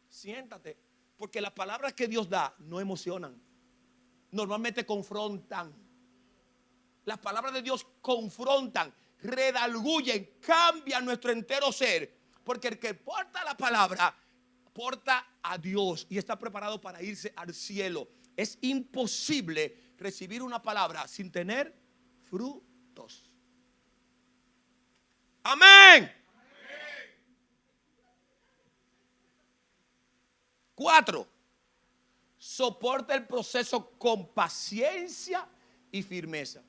Siéntate. Porque las palabras que Dios da no emocionan. Normalmente confrontan. Las palabras de Dios confrontan. redarguyen, cambian nuestro entero ser. Porque el que porta la palabra, porta a Dios y está preparado para irse al cielo. Es imposible recibir una palabra sin tener frutos. Amén. 4. Soporta el proceso con paciencia y firmeza.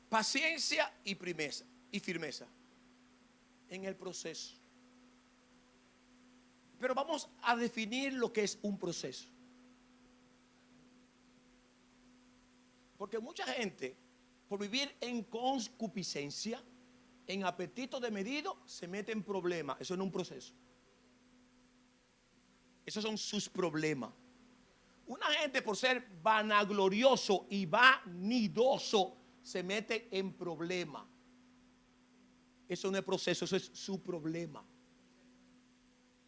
Paciencia y firmeza en el proceso. Pero vamos a definir lo que es un proceso. Porque mucha gente, por vivir en concupiscencia, en apetito desmedido, se mete en problemas. Eso no es un proceso. Esos son sus problemas. Una gente, por ser vanaglorioso y vanidoso, se mete en problema. Eso no es proceso, eso es su problema.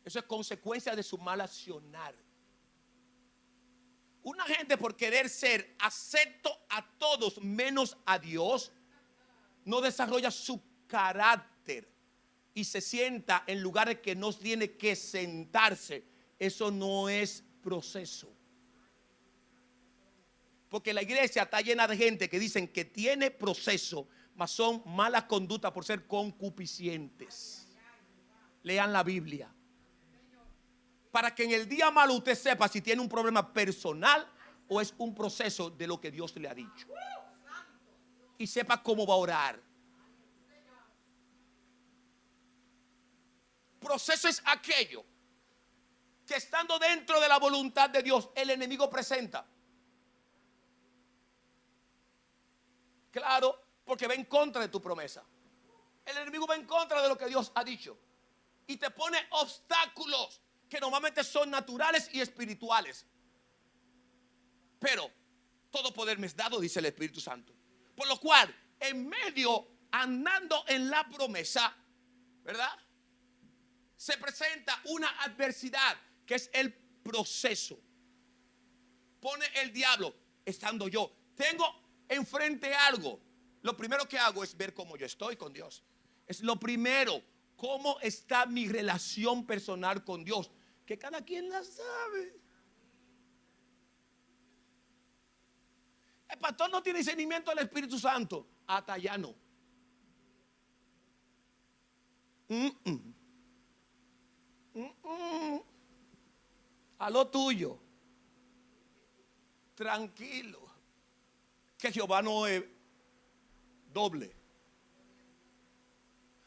Eso es consecuencia de su mal accionar. Una gente, por querer ser acepto a todos menos a Dios, no desarrolla su carácter y se sienta en lugares que no tiene que sentarse. Eso no es proceso. Porque la iglesia está llena de gente que dicen que tiene proceso, mas son malas conductas por ser concupiscientes. Lean la Biblia. Para que en el día malo usted sepa si tiene un problema personal o es un proceso de lo que Dios le ha dicho. Y sepa cómo va a orar. Proceso es aquello que, estando dentro de la voluntad de Dios, el enemigo presenta. Claro, porque va en contra de tu promesa. El enemigo va en contra de lo que Dios ha dicho. Y te pone obstáculos que normalmente son naturales y espirituales. Pero todo poder me es dado, dice el Espíritu Santo. Por lo cual, en medio, andando en la promesa, ¿verdad? Se presenta una adversidad que es el proceso. Pone el diablo, estando yo, tengo enfrente algo. Lo primero que hago es ver cómo yo estoy con Dios. Es lo primero, cómo está mi relación personal con Dios, que cada quien la sabe. El pastor no tiene discernimiento del Espíritu Santo, hasta allá no. A lo tuyo. Tranquilo. Que Jehová no es doble.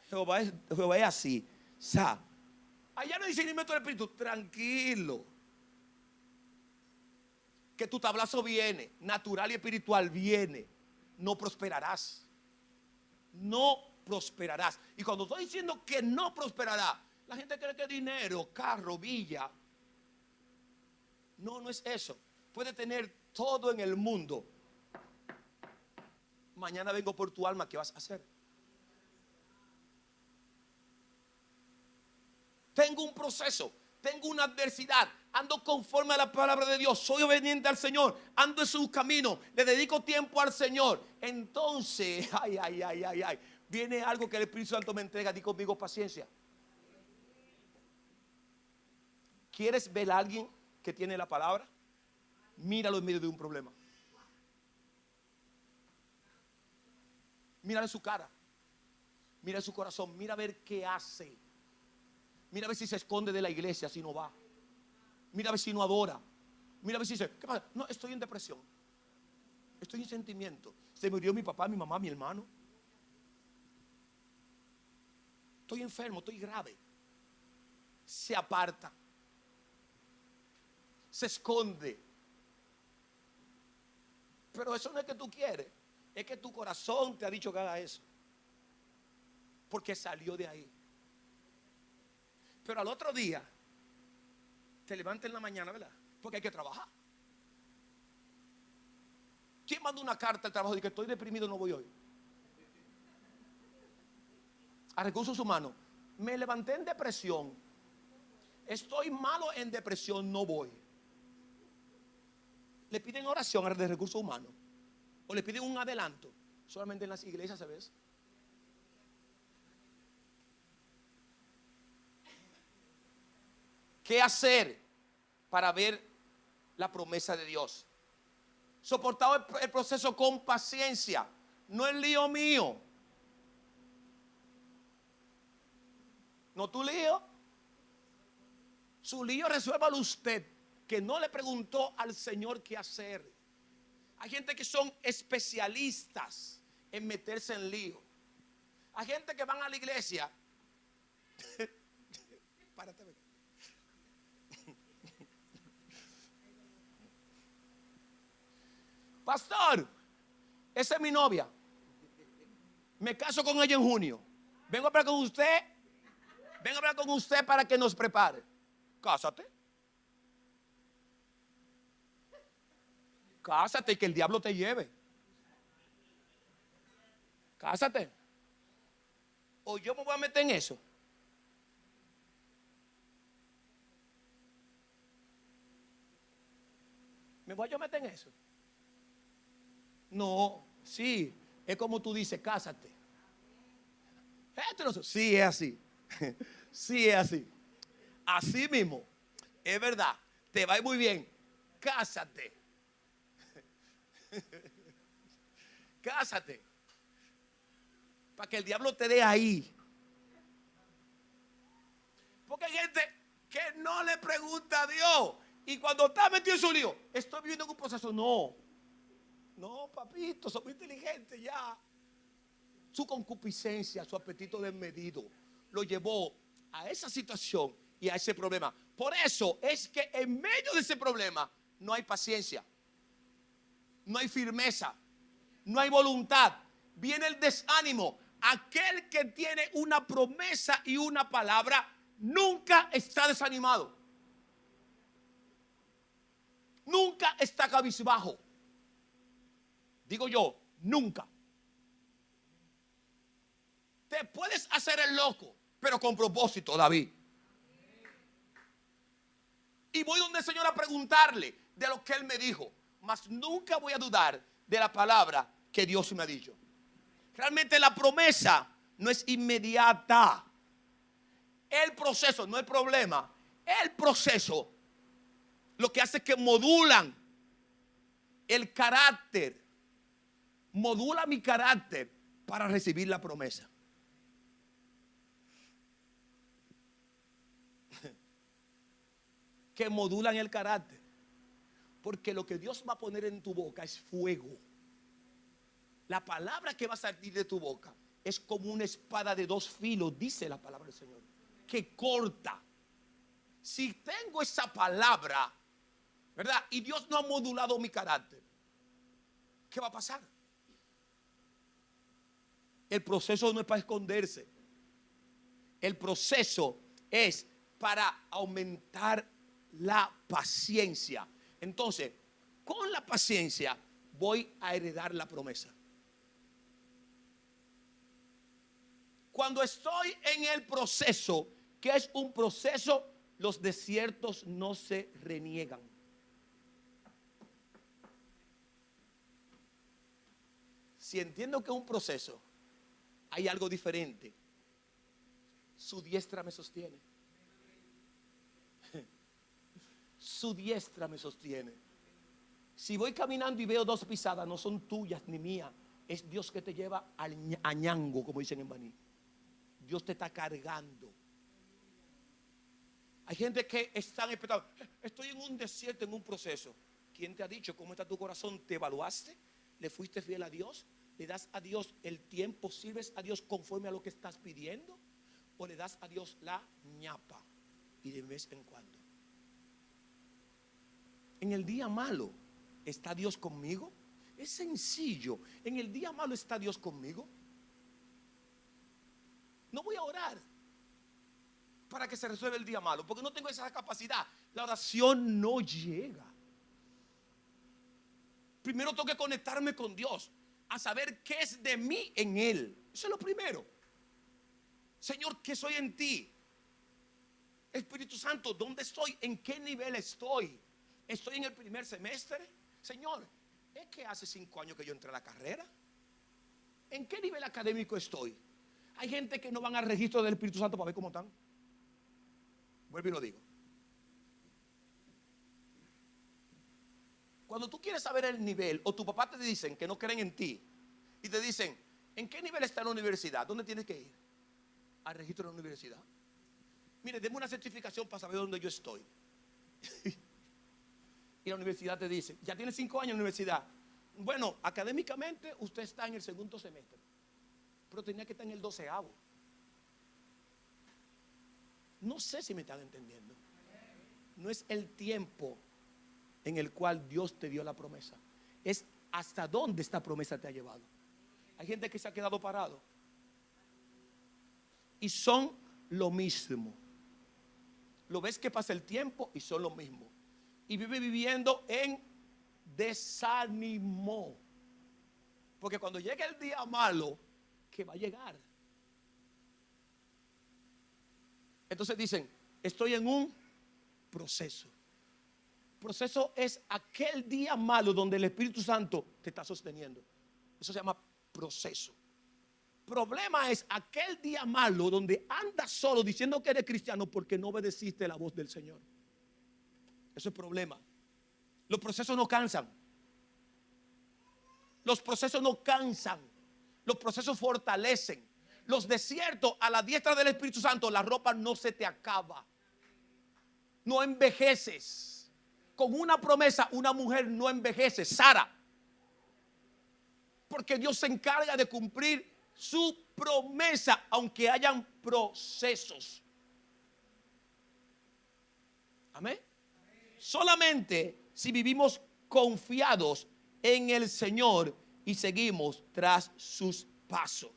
Jehová es así. O sea, allá no hay discernimiento del Espíritu. Tranquilo. Que tu tablazo viene, natural y espiritual viene. No prosperarás. No prosperarás. Y cuando estoy diciendo que no prosperará, la gente cree que dinero, carro, villa. No, no es eso. Puede tener todo en el mundo. Mañana vengo por tu alma, ¿qué vas a hacer? Tengo un proceso, tengo una adversidad, ando conforme a la palabra de Dios, soy obediente al Señor, ando en su camino, le dedico tiempo al Señor. Entonces, viene algo que el Espíritu Santo me entrega. Di conmigo: paciencia. ¿Quieres ver a alguien que tiene la palabra? Míralo en medio de un problema. Mírale su cara, mira su corazón, mira a ver qué hace. Mira a ver si se esconde de la iglesia, si no va. Mira a ver si no adora. Mira a ver si dice: ¿qué pasa? No, estoy en depresión. Estoy en sentimiento. Se murió mi papá, mi mamá, mi hermano. Estoy enfermo, estoy grave. Se aparta. Se esconde. Pero eso no es que tú quieres. Es que tu corazón te ha dicho que haga eso. Porque salió de ahí. Pero al otro día te levantas en la mañana, ¿verdad? Porque hay que trabajar. ¿Quién manda una carta al trabajo de que estoy deprimido, no voy hoy? A recursos humanos. Me levanté en depresión. Estoy malo en depresión, no voy. Le piden oración a de recursos humanos. O le piden un adelanto. Solamente en las iglesias se ve eso. ¿Qué hacer para ver la promesa de Dios? Soportado el proceso con paciencia. No es lío mío. No tu lío. Su lío resuélvalo usted, que no le preguntó al Señor qué hacer. Hay gente que son especialistas en meterse en lío. Hay gente que van a la iglesia. Párate. Pastor, esa es mi novia. Me caso con ella en junio. Vengo a hablar con usted. Vengo a hablar con usted para que nos prepare. Cásate. Cásate y que el diablo te lleve. Cásate. O yo me voy a meter en eso. ¿Me voy a meter en eso? No, sí, es como tú dices, cásate. Sí, es así. Sí, es así. Así mismo, es verdad, te va a ir muy bien. Cásate. Cásate. Para que el diablo te dé ahí. Porque hay gente que no le pregunta a Dios. Y cuando está metido en su lío, estoy viviendo en un proceso. No, papito, somos inteligentes ya. Su concupiscencia, su apetito desmedido, lo llevó a esa situación y a ese problema. Por eso es que en medio de ese problema no hay paciencia, no hay firmeza, no hay voluntad. Viene el desánimo. Aquel que tiene una promesa y una palabra nunca está desanimado. Nunca está cabizbajo. Digo yo, nunca. Te puedes hacer el loco, pero con propósito, David. Y voy donde el Señor a preguntarle de lo que Él me dijo. Mas nunca voy a dudar de la palabra que Dios me ha dicho. Realmente la promesa no es inmediata. El proceso, no el problema. El proceso lo que hace es que modulan el carácter. Modula mi carácter para recibir la promesa. Que modulan el carácter. Porque lo que Dios va a poner en tu boca es fuego. La palabra que va a salir de tu boca es como una espada de dos filos, dice la palabra del Señor, que corta. Si tengo esa palabra, ¿verdad? Y Dios no ha modulado mi carácter, ¿qué va a pasar? El proceso no es para esconderse. El proceso es para aumentar la paciencia. Entonces, con la paciencia voy a heredar la promesa. Cuando estoy en el proceso, que es un proceso, los desiertos no se reniegan. Si entiendo que es un proceso, hay algo diferente. Su diestra me sostiene. Su diestra me sostiene. Si voy caminando y veo dos pisadas, no son tuyas ni mías. Es Dios que te lleva a ñango, como dicen en Baní. Dios te está cargando. Hay gente que están esperando. Estoy en un desierto, en un proceso. ¿Quién te ha dicho cómo está tu corazón? ¿Te evaluaste? ¿Le fuiste fiel a Dios? ¿Le das a Dios el tiempo? ¿Sirves a Dios conforme a lo que estás pidiendo? ¿O le das a Dios la ñapa? Y de vez en cuando. En el día malo, ¿está Dios conmigo? Es sencillo. En el día malo, ¿está Dios conmigo? No voy a orar para que se resuelva el día malo, porque no tengo esa capacidad. La oración no llega. Primero tengo que conectarme con Dios, a saber qué es de mí en Él. Eso es lo primero. Señor, ¿qué soy en ti? Espíritu Santo, ¿dónde estoy? ¿En qué nivel estoy? ¿Estoy en el primer semestre? Señor, ¿es que hace 5 años que yo entré a la carrera? ¿En qué nivel académico estoy? Hay gente que no van al registro del Espíritu Santo para ver cómo están. Vuelvo y lo digo. Cuando tú quieres saber el nivel, o tu papá te dicen que no creen en ti, y te dicen, ¿en qué nivel está la universidad? ¿Dónde tienes que ir? Al registro de la universidad. Mire, deme una certificación para saber dónde yo estoy. Y la universidad te dice, ya tiene 5 años en la universidad. Bueno, académicamente usted está en el segundo semestre, pero tenía que estar en el 12º. No sé si me están entendiendo. No es el tiempo en el cual Dios te dio la promesa, es hasta dónde esta promesa te ha llevado. Hay gente que se ha quedado parado y son lo mismo. Lo ves que pasa el tiempo y son lo mismo. Y vive viviendo en desánimo. Porque cuando llegue el día malo, que va a llegar. Entonces dicen, estoy en un proceso. Proceso es aquel día malo donde el Espíritu Santo te está sosteniendo. Eso se llama proceso. Problema es aquel día malo donde andas solo diciendo que eres cristiano porque no obedeciste la voz del Señor. Eso es problema. Los procesos no cansan. Los procesos no cansan. Los procesos fortalecen. Los desiertos a la diestra del Espíritu Santo, la ropa no se te acaba. No envejeces. Con una promesa, una mujer no envejece. Sara. Porque Dios se encarga de cumplir su promesa, aunque hayan procesos. Amén. Solamente si vivimos confiados en el Señor y seguimos tras sus pasos.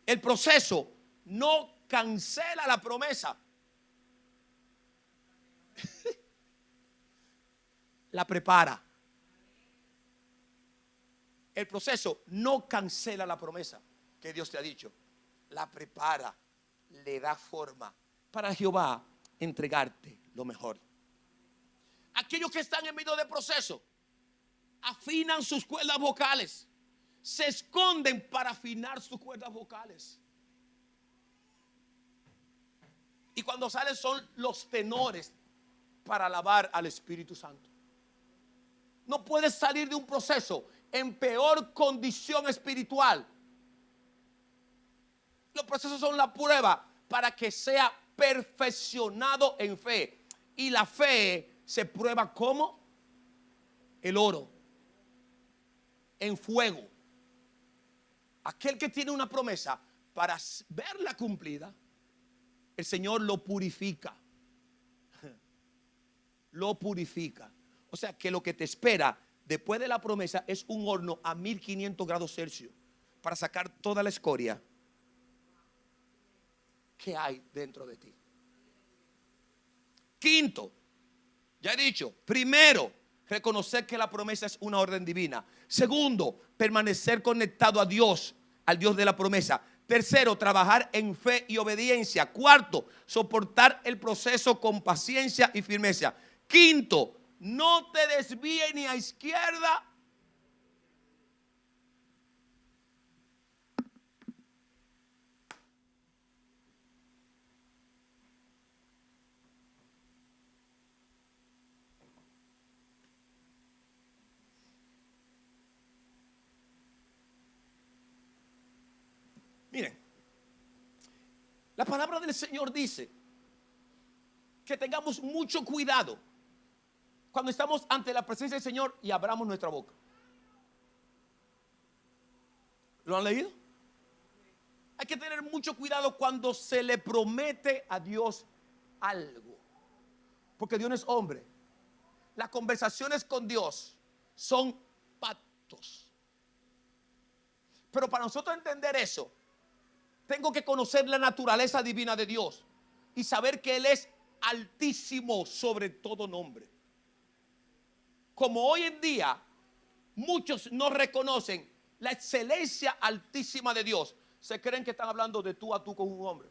El proceso no cancela la promesa. La prepara. El proceso no cancela la promesa que Dios te ha dicho. La prepara, le da forma para Jehová entregarte lo mejor. Aquellos que están en medio del proceso afinan sus cuerdas vocales, se esconden para afinar sus cuerdas vocales. Y cuando salen son los tenores para alabar al Espíritu Santo. No puedes salir de un proceso en peor condición espiritual. Los procesos son la prueba para que sea perfeccionado en fe. Y la fe se prueba como el oro en fuego. Aquel que tiene una promesa, para verla cumplida, el Señor lo purifica. Lo purifica. O sea que lo que te espera después de la promesa es un horno a 1500 grados Celsius para sacar toda la escoria que hay dentro de ti. Quinto, ya he dicho, primero, reconocer que la promesa es una orden divina. Segundo, permanecer conectado a Dios, al Dios de la promesa. Tercero, trabajar en fe y obediencia. Cuarto, soportar el proceso con paciencia y firmeza. Quinto, no te desvíes ni a izquierda Miren, la palabra del Señor dice que tengamos mucho cuidado cuando estamos ante la presencia del Señor y abramos nuestra boca. ¿Lo han leído? Hay que tener mucho cuidado cuando se le promete a Dios algo, porque Dios no es hombre. Las conversaciones con Dios son pactos. Pero para nosotros entender eso, Tengo que conocer la naturaleza divina de Dios y saber que Él es altísimo sobre todo nombre. Como hoy en día muchos no reconocen la excelencia altísima de Dios, se creen que están hablando de tú a tú con un hombre.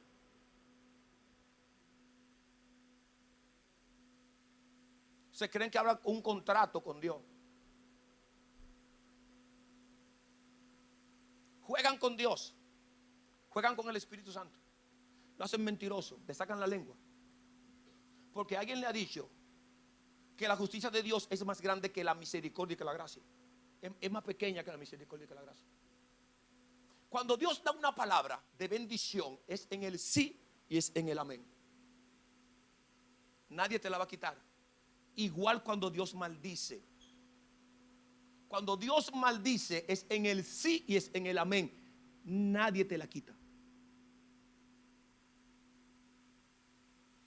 Se creen que hablan un contrato con Dios. Juegan con Dios. Juegan con el Espíritu Santo. Lo hacen mentiroso. Le sacan la lengua. Porque alguien le ha dicho que la justicia de Dios es más grande que la misericordia y que la gracia. Es más pequeña que la misericordia y que la gracia. Cuando Dios da una palabra de bendición, es en el sí y es en el amén. Nadie te la va a quitar. Igual cuando Dios maldice. Cuando Dios maldice es en el sí y es en el amén. Nadie te la quita.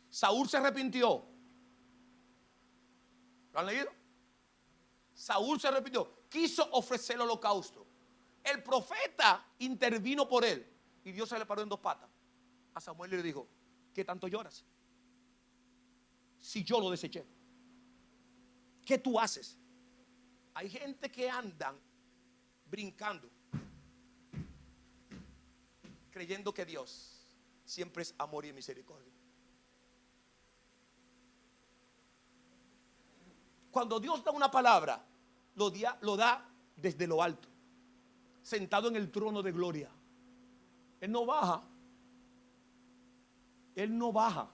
Saúl se arrepintió. ¿Lo han leído? Saúl se arrepintió. Quiso ofrecer el holocausto. El profeta intervino por él. Y Dios se le paró en dos patas a Samuel y le dijo: ¿qué tanto lloras? Si yo lo deseché, ¿qué tú haces? Hay gente que andan brincando, creyendo que Dios siempre es amor y misericordia. Cuando Dios da una palabra, lo da desde lo alto, sentado en el trono de gloria. Él no baja. Él no baja.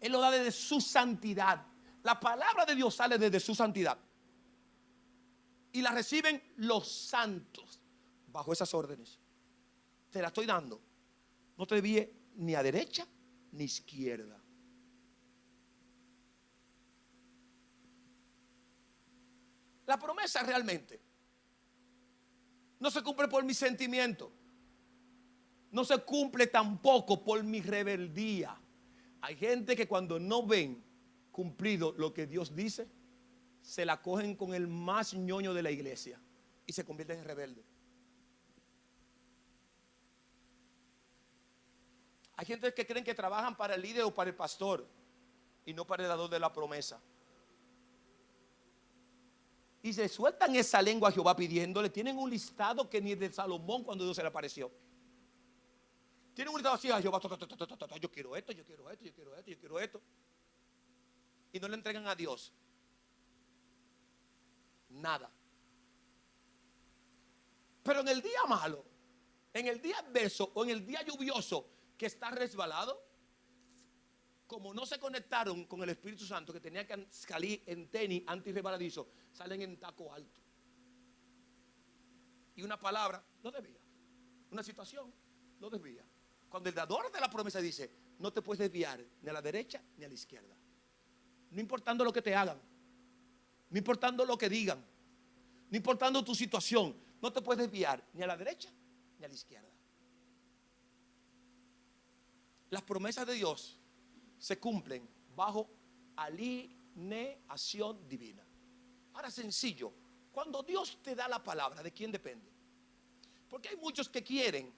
Él lo da desde su santidad. La palabra de Dios sale desde su santidad. Y la reciben los santos bajo esas órdenes. Te la estoy dando. No te desvíe ni a derecha ni izquierda. La promesa realmente no se cumple por mi sentimiento. No se cumple tampoco por mi rebeldía. Hay gente que cuando no ven cumplido lo que Dios dice, se la cogen con el más ñoño de la iglesia y se convierten en rebeldes. Hay gente que creen que trabajan para el líder o para el pastor y no para el dador de la promesa. Y se sueltan esa lengua a Jehová pidiéndole. Tienen un listado que ni de Salomón cuando Dios se le apareció. Tienen un listado así a Jehová: yo quiero esto, yo quiero esto, yo quiero esto, yo quiero esto. Y no le entregan a Dios nada. Pero en el día malo, en el día adverso o en el día lluvioso que está resbalado, como no se conectaron con el Espíritu Santo, que tenía que salir en tenis antirrebaladizo, salen en taco alto. Y una palabra lo desvía. Una situación lo desvía. Cuando el dador de la promesa dice: no te puedes desviar ni a la derecha ni a la izquierda. No importando lo que te hagan, no importando lo que digan, no importando tu situación, no te puedes desviar ni a la derecha ni a la izquierda. Las promesas de Dios se cumplen bajo alineación divina. Ahora, sencillo, cuando Dios te da la palabra, ¿de quién depende? Porque hay muchos que quieren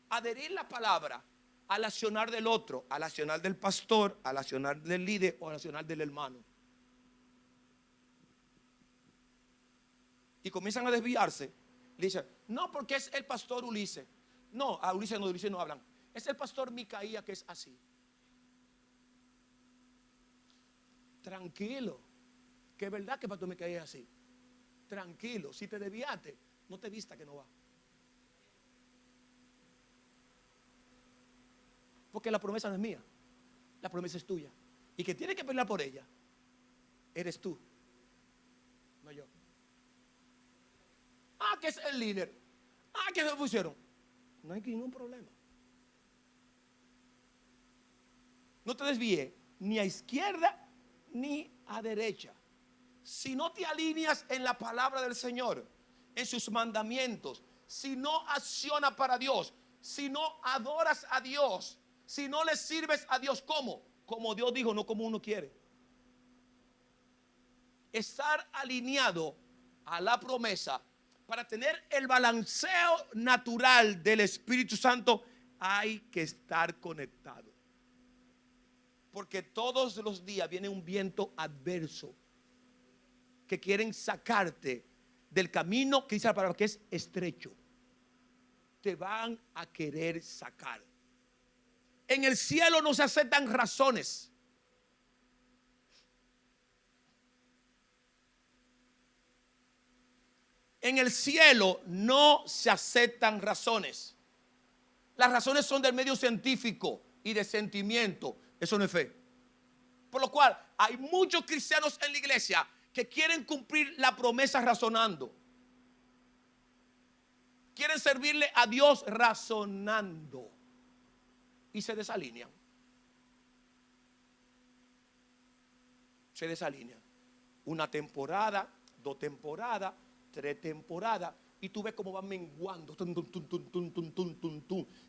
adherir la palabra al accionar del otro, al accionar del pastor, al accionar del líder o al accionar del hermano. Y comienzan a desviarse. Le dicen: no, porque es el pastor Ulises. No, a Ulises no hablan. Es el pastor Micaía que es así. Tranquilo, que es verdad que el pastor Micaía es así. Tranquilo, si te desviaste, no te vista que no va. Porque la promesa no es mía, la promesa es tuya. Y que tiene que pelear por ella eres tú, no yo. Ah, que es el líder. Ah, que se pusieron. No hay ningún problema. No te desvíes ni a izquierda ni a derecha. Si no te alineas en la palabra del Señor, en sus mandamientos, si no accionas para Dios, si no adoras a Dios, si no le sirves a Dios, ¿cómo? Como Dios dijo, no como uno quiere. Estar alineado a la promesa Para tener el balanceo natural del Espíritu Santo hay que estar conectado. Porque todos los días viene un viento adverso que quieren sacarte del camino que dice la palabra que es estrecho. Te van a querer sacar. En el cielo no se aceptan razones. En el cielo no se aceptan razones. Las razones son del medio científico y de sentimiento. Eso no es fe. Por lo cual hay muchos cristianos en la iglesia que quieren cumplir la promesa razonando. Quieren servirle a Dios razonando. Y se desalinean. Se desalinean. Una temporada, 2 temporadas, 3 temporadas. Y tú ves cómo van menguando.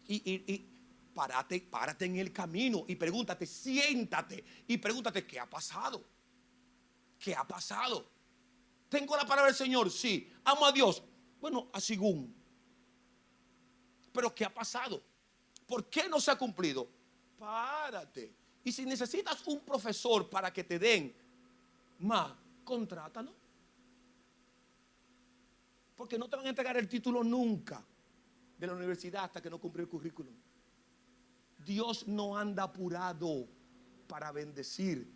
Y párate en el camino y pregúntate, siéntate y pregúntate, ¿qué ha pasado? ¿Qué ha pasado? ¿Tengo la palabra del Señor? Sí. ¿Amo a Dios? Bueno, a según. ¿Pero qué ha pasado? ¿Por qué no se ha cumplido? Párate. Y si necesitas un profesor para que te den más, contrátalo. Porque no te van a entregar el título nunca de la universidad hasta que no cumpla el currículum. Dios no anda apurado para bendecir.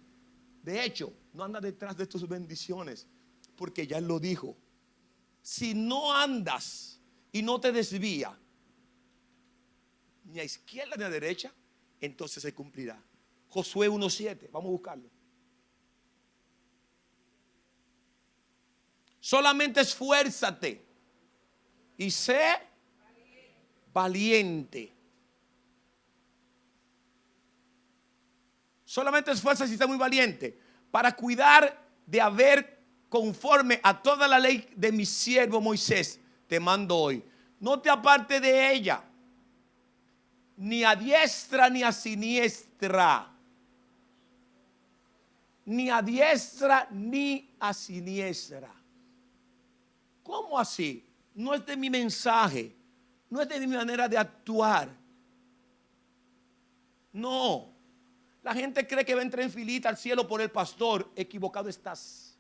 De hecho, no anda detrás de tus bendiciones, porque ya Él lo dijo. Si no andas y no te desvías, ni a izquierda ni a derecha, entonces se cumplirá. Josué 1:7, vamos a buscarlo. Solamente esfuérzate y sé valiente. Solamente esfuérzate y sé muy valiente para cuidar de haber conforme a toda la ley de mi siervo Moisés. Te mando hoy. No te apartes de ella, ni a diestra ni a siniestra. Ni a diestra ni a siniestra. ¿Cómo así? No es de mi mensaje, no es de mi manera de actuar. No. La gente cree que va a entrar en filita al cielo por el pastor. Equivocado estás.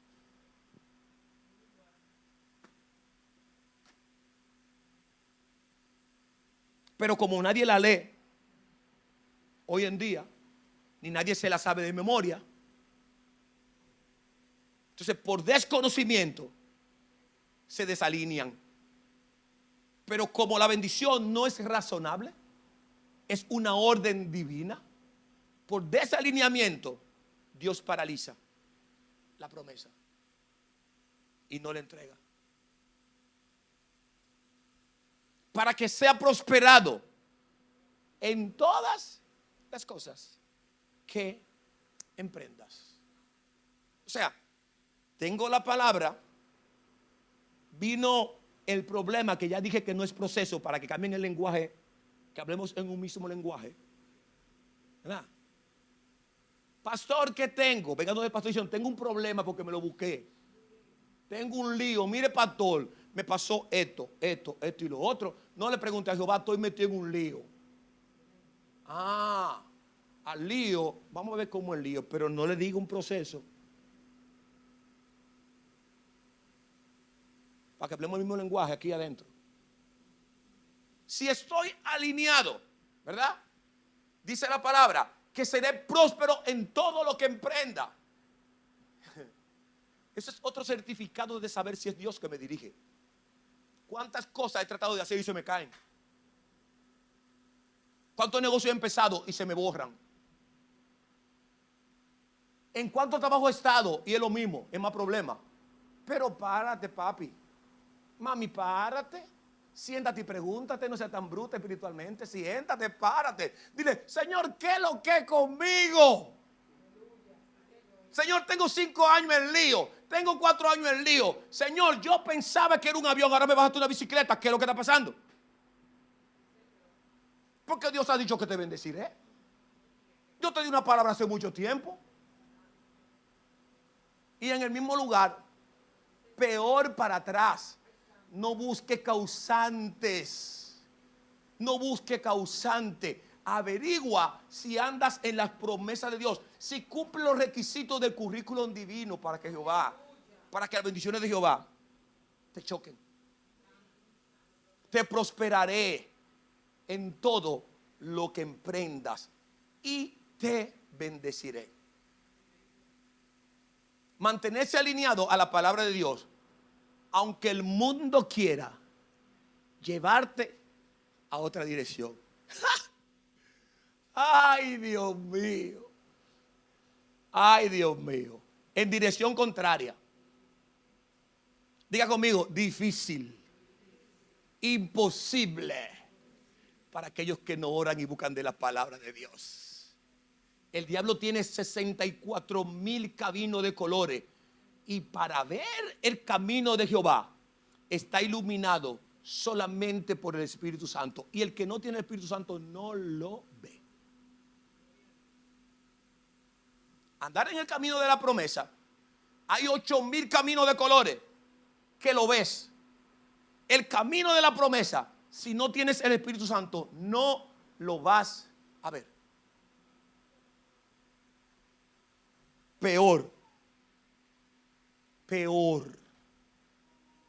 Pero como nadie la lee hoy en día, ni nadie se la sabe de memoria, entonces por desconocimiento se desalinean. Pero como la bendición no es razonable, es una orden divina, por desalineamiento Dios paraliza la promesa y no la entrega. Para que sea prosperado en todas las cosas que emprendas. O sea, tengo la palabra, vino el problema que ya dije que no es proceso para que cambien el lenguaje, que hablemos en un mismo lenguaje. ¿Verdad? Pastor, ¿qué tengo? Venga donde el pastor y dice, tengo un problema porque me lo busqué. Tengo un lío. Mire, pastor, me pasó esto y lo otro. No le pregunte a Jehová, estoy metido en un lío. Al lío, vamos a ver cómo es el lío, pero no le diga un proceso. Para que hablemos el mismo lenguaje aquí adentro. Si estoy alineado, ¿verdad? Dice la palabra, que seré próspero en todo lo que emprenda. Ese es otro certificado de saber si es Dios que me dirige. ¿Cuántas cosas he tratado de hacer y se me caen? ¿Cuántos negocios he empezado y se me borran? ¿En cuánto trabajo he estado y es lo mismo? Es más problema. Pero párate, papi. Mami, párate. Siéntate y pregúntate, no seas tan bruta espiritualmente. Siéntate, párate. Dile, Señor, ¿qué es lo que es conmigo? Señor, tengo 5 años en lío. Tengo 4 años en lío. Señor, yo pensaba que era un avión, ahora me bajaste una bicicleta. ¿Qué es lo que está pasando? Porque Dios ha dicho que te bendeciré. Yo te di una palabra hace mucho tiempo. Y en el mismo lugar, peor para atrás. No busque causantes. No busque causante. Averigua si andas en las promesas de Dios. Si cumple los requisitos del currículum divino para que para que las bendiciones de Jehová te choquen. Te prosperaré en todo lo que emprendas y te bendeciré. Mantenerse alineado a la palabra de Dios, aunque el mundo quiera llevarte a otra dirección. Ay, Dios mío. Ay, Dios mío. En dirección contraria. Diga conmigo, difícil, imposible para aquellos que no oran y buscan de la palabra de Dios. El diablo tiene 64,000 caminos de colores, y para ver el camino de Jehová está iluminado solamente por el Espíritu Santo, y el que no tiene el Espíritu Santo no lo ve. Andar en el camino de la promesa, hay 8,000 caminos de colores que lo ves. El camino de la promesa, si no tienes el Espíritu Santo, no lo vas a ver. Peor.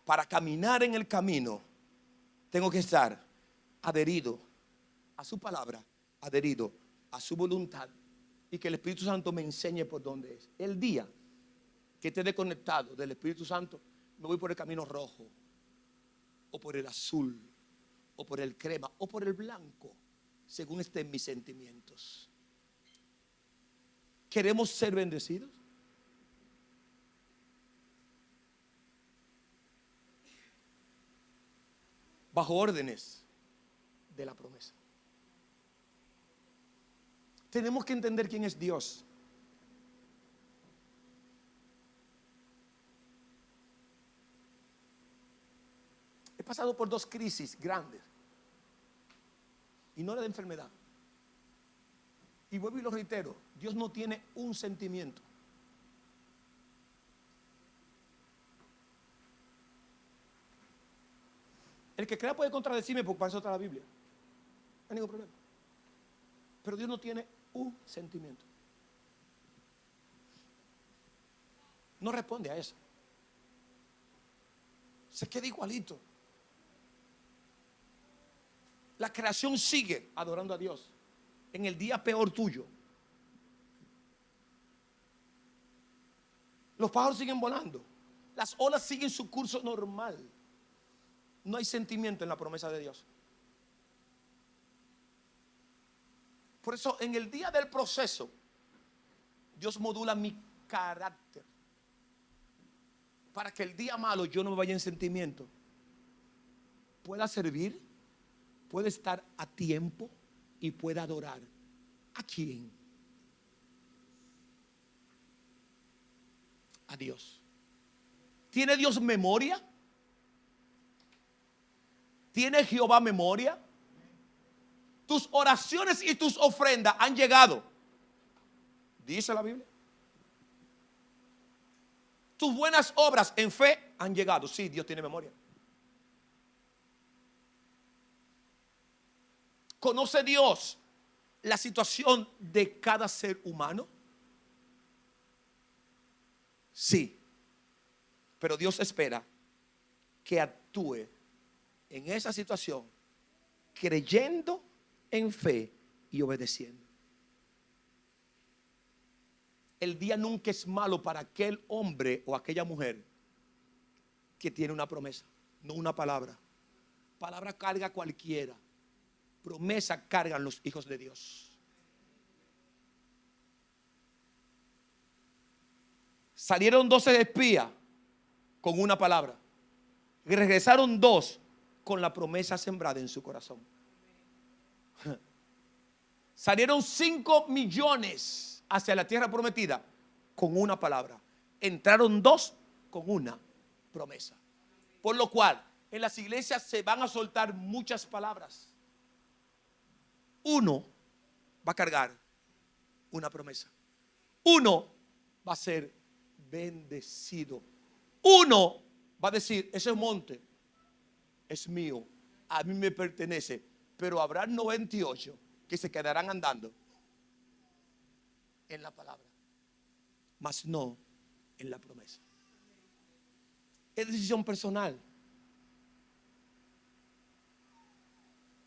Para caminar en el camino, tengo que estar adherido a su palabra, adherido a su voluntad, y que el Espíritu Santo me enseñe por dónde es. El día que esté desconectado del Espíritu Santo, me voy por el camino rojo, o por el azul, o por el crema, o por el blanco, según estén mis sentimientos. ¿Queremos ser bendecidos? Bajo órdenes de la promesa. Tenemos que entender quién es Dios. He pasado por 2 crisis grandes, y no era de enfermedad. Y vuelvo y lo reitero, Dios no tiene un sentimiento. El que crea puede contradecirme, porque para eso está la Biblia. No hay ningún problema. Pero Dios no tiene un sentimiento. No responde a eso. Se queda igualito. La creación sigue adorando a Dios en el día peor tuyo. Los pájaros siguen volando. Las olas siguen su curso normal. No hay sentimiento en la promesa de Dios. Por eso, en el día del proceso, Dios modula mi carácter, para que el día malo yo no me vaya en sentimiento, pueda servir, pueda estar a tiempo y pueda adorar. ¿A quién? A Dios. ¿Tiene Dios memoria? ¿Tiene Jehová memoria? Tus oraciones y tus ofrendas han llegado, dice la Biblia. Tus buenas obras en fe han llegado. Sí, Dios tiene memoria. ¿Conoce Dios la situación de cada ser humano? Sí. Pero Dios espera que actúe en esa situación creyendo en fe y obedeciendo. El día nunca es malo para aquel hombre o aquella mujer que tiene una promesa, no una palabra. Palabra carga cualquiera. Promesa cargan los hijos de Dios. Salieron 12 espías con una palabra. Y regresaron 2 con la promesa sembrada en su corazón. Salieron 5 millones hacia la tierra prometida con una palabra. Entraron 2 con una promesa. Por lo cual, en las iglesias se van a soltar muchas palabras. Uno va a cargar una promesa. Uno va a ser bendecido. Uno va a decir, ese monte es mío, a mí me pertenece, pero habrá 98 que se quedarán andando en la palabra, mas no en la promesa. Es decisión personal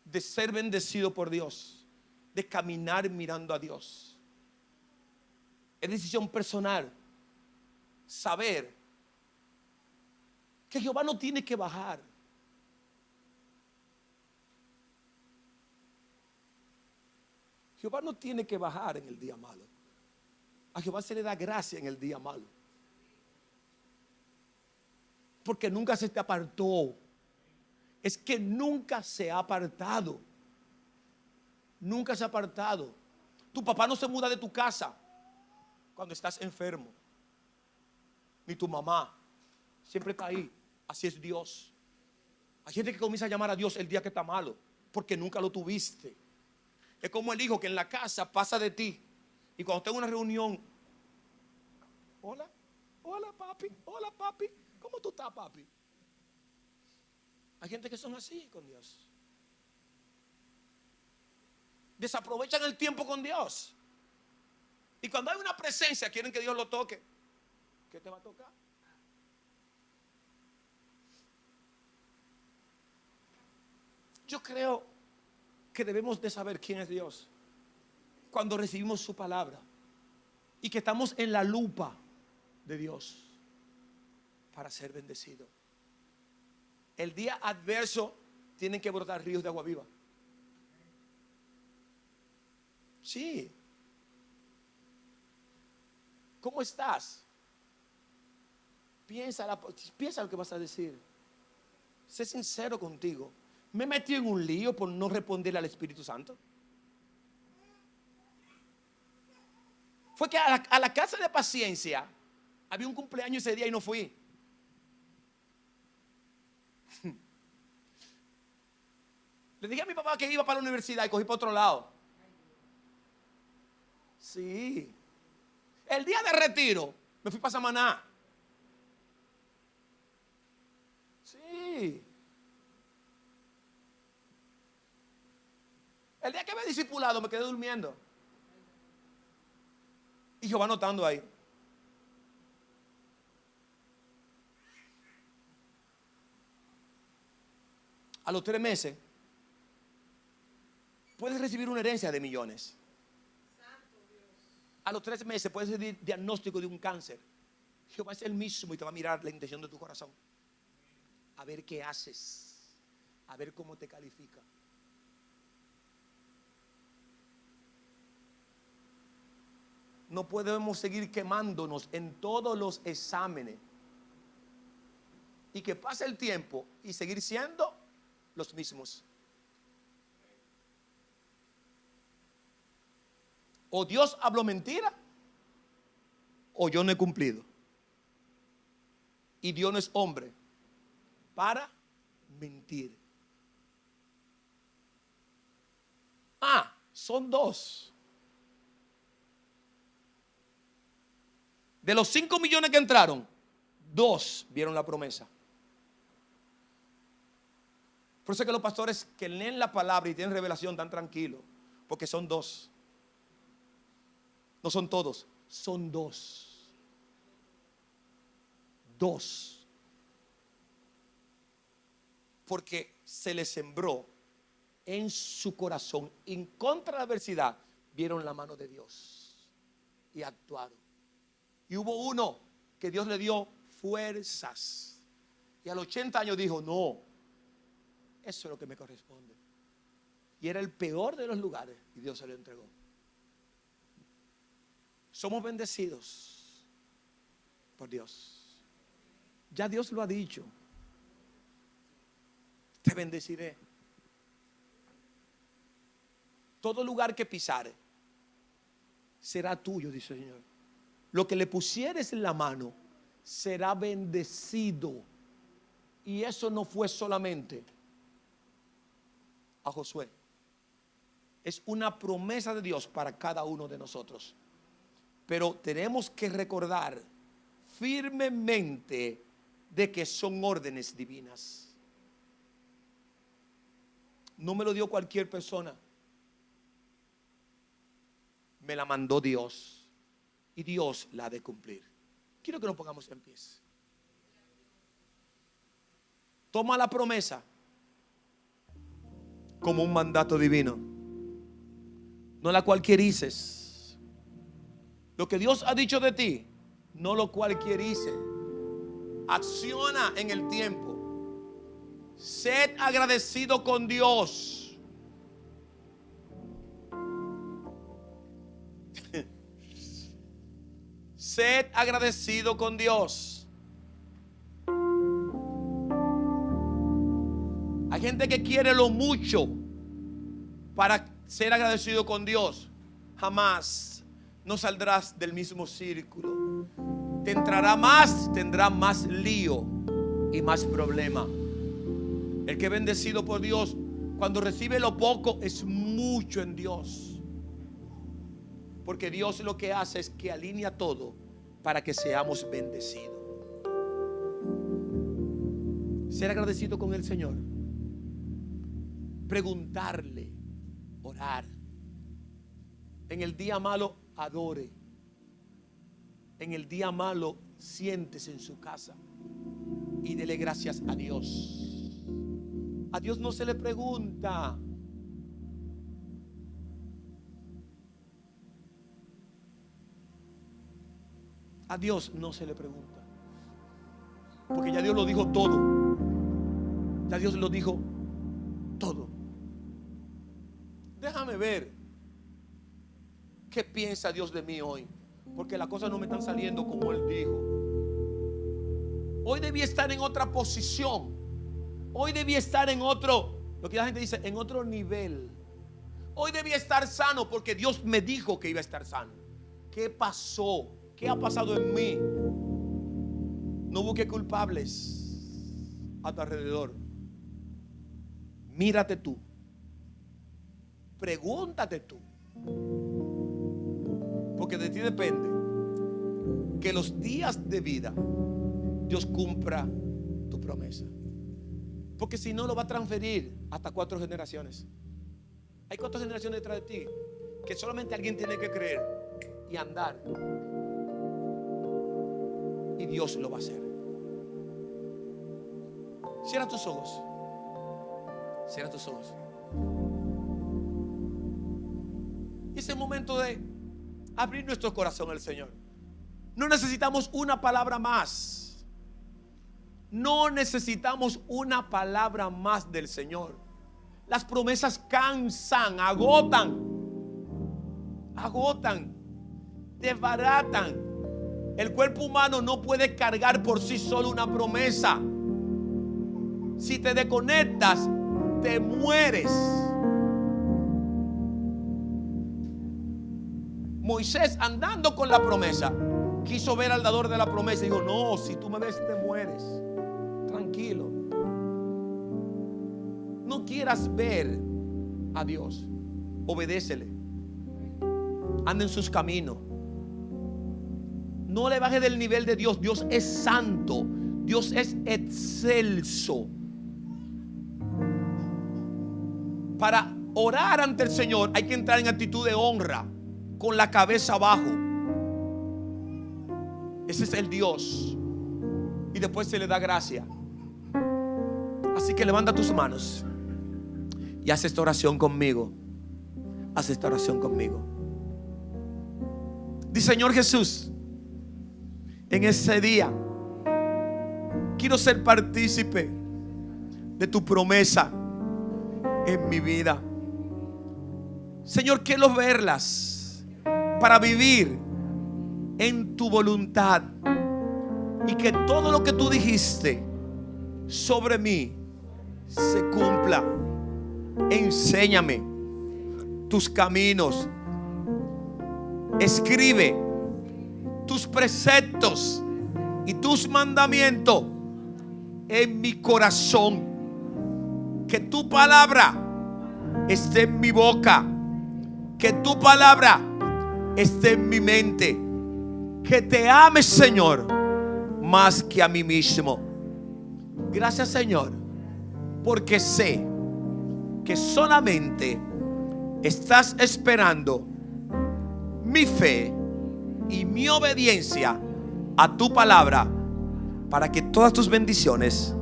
de ser bendecido por Dios, de caminar mirando a Dios. Es decisión personal saber que Jehová no tiene que bajar. Jehová no tiene que bajar en el día malo. A Jehová se le da gracia en el día malo, porque nunca se te apartó. Es que nunca se ha apartado. Nunca se ha apartado. Tu papá no se muda de tu casa cuando estás enfermo, ni tu mamá. Siempre está ahí. Así es Dios. Hay gente que comienza a llamar a Dios el día que está malo, porque nunca lo tuviste. Es como el hijo que en la casa pasa de ti, y cuando está en una reunión, hola, hola papi, ¿cómo tú estás, papi? Hay gente que son así con Dios. Desaprovechan el tiempo con Dios. Y cuando hay una presencia, quieren que Dios lo toque. ¿Qué te va a tocar? Yo creo que debemos de saber quién es Dios cuando recibimos su palabra, y que estamos en la lupa de Dios para ser bendecidos. El día adverso tienen que brotar ríos de agua viva. Sí. ¿Cómo estás? Piensa lo que vas a decir. Sé sincero contigo. ¿Me metí en un lío por no responderle al Espíritu Santo? Fue que a la casa de paciencia había un cumpleaños ese día y no fui. Le dije a mi papá que iba para la universidad y cogí para otro lado. Sí. El día de retiro me fui para Samaná. Sí. El día que me he discipulado me quedé durmiendo. Y Jehová notando ahí. A los 3 meses puedes recibir una herencia de millones. A los 3 meses puedes recibir diagnóstico de un cáncer. Jehová es el mismo y te va a mirar la intención de tu corazón, a ver qué haces, a ver cómo te califica. No podemos seguir quemándonos en todos los exámenes y que pase el tiempo y seguir siendo los mismos. O Dios habló mentira, o yo no he cumplido. Y Dios no es hombre para mentir. Son 2. De los 5 millones que entraron, 2 vieron la promesa. Por eso es que los pastores que leen la palabra y tienen revelación están tranquilos, porque son 2. No son todos, son 2. 2. Porque se les sembró en su corazón, en contra de la adversidad, vieron la mano de Dios y actuaron. Y hubo uno que Dios le dio fuerzas, y a los 80 años dijo: no, eso es lo que me corresponde. Y era el peor de los lugares, y Dios se lo entregó. Somos bendecidos por Dios. Ya Dios lo ha dicho: te bendeciré. Todo lugar que pisare será tuyo, dice el Señor. Lo que le pusieres en la mano será bendecido. Y eso no fue solamente a Josué. Es una promesa de Dios para cada uno de nosotros. Pero tenemos que recordar firmemente de que son órdenes divinas. no me lo dio cualquier persona. Me la mandó Dios. Y Dios la ha de cumplir. Quiero que nos pongamos en pie. Toma la promesa como un mandato divino, no la cualquierices. Lo que Dios ha dicho de ti, no lo cualquierices. Acciona en el tiempo. Sed agradecido con Dios. Sed agradecido con Dios. Hay gente que quiere lo mucho para ser agradecido con Dios. Jamás no saldrás del mismo círculo. Tendrá más lío y más problema. El que es bendecido por Dios, cuando recibe lo poco, es mucho en Dios. Porque Dios lo que hace es que alinea todo para que seamos bendecidos. Ser agradecido con el Señor. Preguntarle, orar. En el día malo, adore. En el día malo, siéntese en su casa y dele gracias a Dios. A Dios no se le pregunta. A Dios no se le pregunta. Porque ya Dios lo dijo todo. Ya Dios lo dijo todo. Déjame ver qué piensa Dios de mí hoy. Porque las cosas no me están saliendo como Él dijo. Hoy debí estar en otra posición. Hoy debí estar en otro, lo que la gente dice, en otro nivel. Hoy debí estar sano porque Dios me dijo que iba a estar sano. ¿Qué pasó? ¿Qué ha pasado en mí? No busques culpables a tu alrededor. Mírate tú. Pregúntate tú. Porque de ti depende que los días de vida Dios cumpla tu promesa. Porque si no, lo va a transferir hasta 4 generaciones. Hay 4 generaciones detrás de ti que solamente alguien tiene que creer y andar. Y Dios lo va a hacer. Cierra tus ojos. Cierra tus ojos. Y es el momento de abrir nuestro corazón al Señor. No necesitamos una palabra más. No necesitamos una palabra más del Señor. Las promesas cansan, agotan, desbaratan. El cuerpo humano no puede cargar por sí solo una promesa. Si te desconectas, te mueres. Moisés, andando con la promesa, quiso ver al dador de la promesa y dijo: no, si tú me ves te mueres. Tranquilo. No quieras ver a Dios. Obedécele. Anda en sus caminos. No le baje del nivel de Dios. Dios es santo. Dios es excelso. Para orar ante el Señor hay que entrar en actitud de honra, con la cabeza abajo. Ese es el Dios. Y después se le da gracia. Así que levanta tus manos y haz esta oración conmigo. Haz esta oración conmigo. Di: Señor Jesús, en ese día quiero ser partícipe de tu promesa en mi vida. Señor, quiero verlas para vivir en tu voluntad, y que todo lo que tú dijiste sobre mí se cumpla. Enséñame tus caminos. Escribe tus preceptos y tus mandamientos en mi corazón. Que tu palabra esté en mi boca. Que tu palabra esté en mi mente. Que te ame, Señor, más que a mí mismo. Gracias, Señor, porque sé que solamente estás esperando mi fe y mi obediencia a tu palabra para que todas tus bendiciones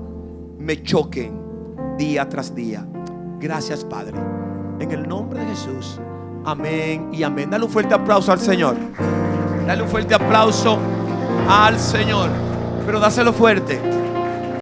me choquen día tras día. Gracias, Padre, en el nombre de Jesús. Amén y amén. Dale un fuerte aplauso al Señor. Dale un fuerte aplauso al Señor. Pero dáselo fuerte.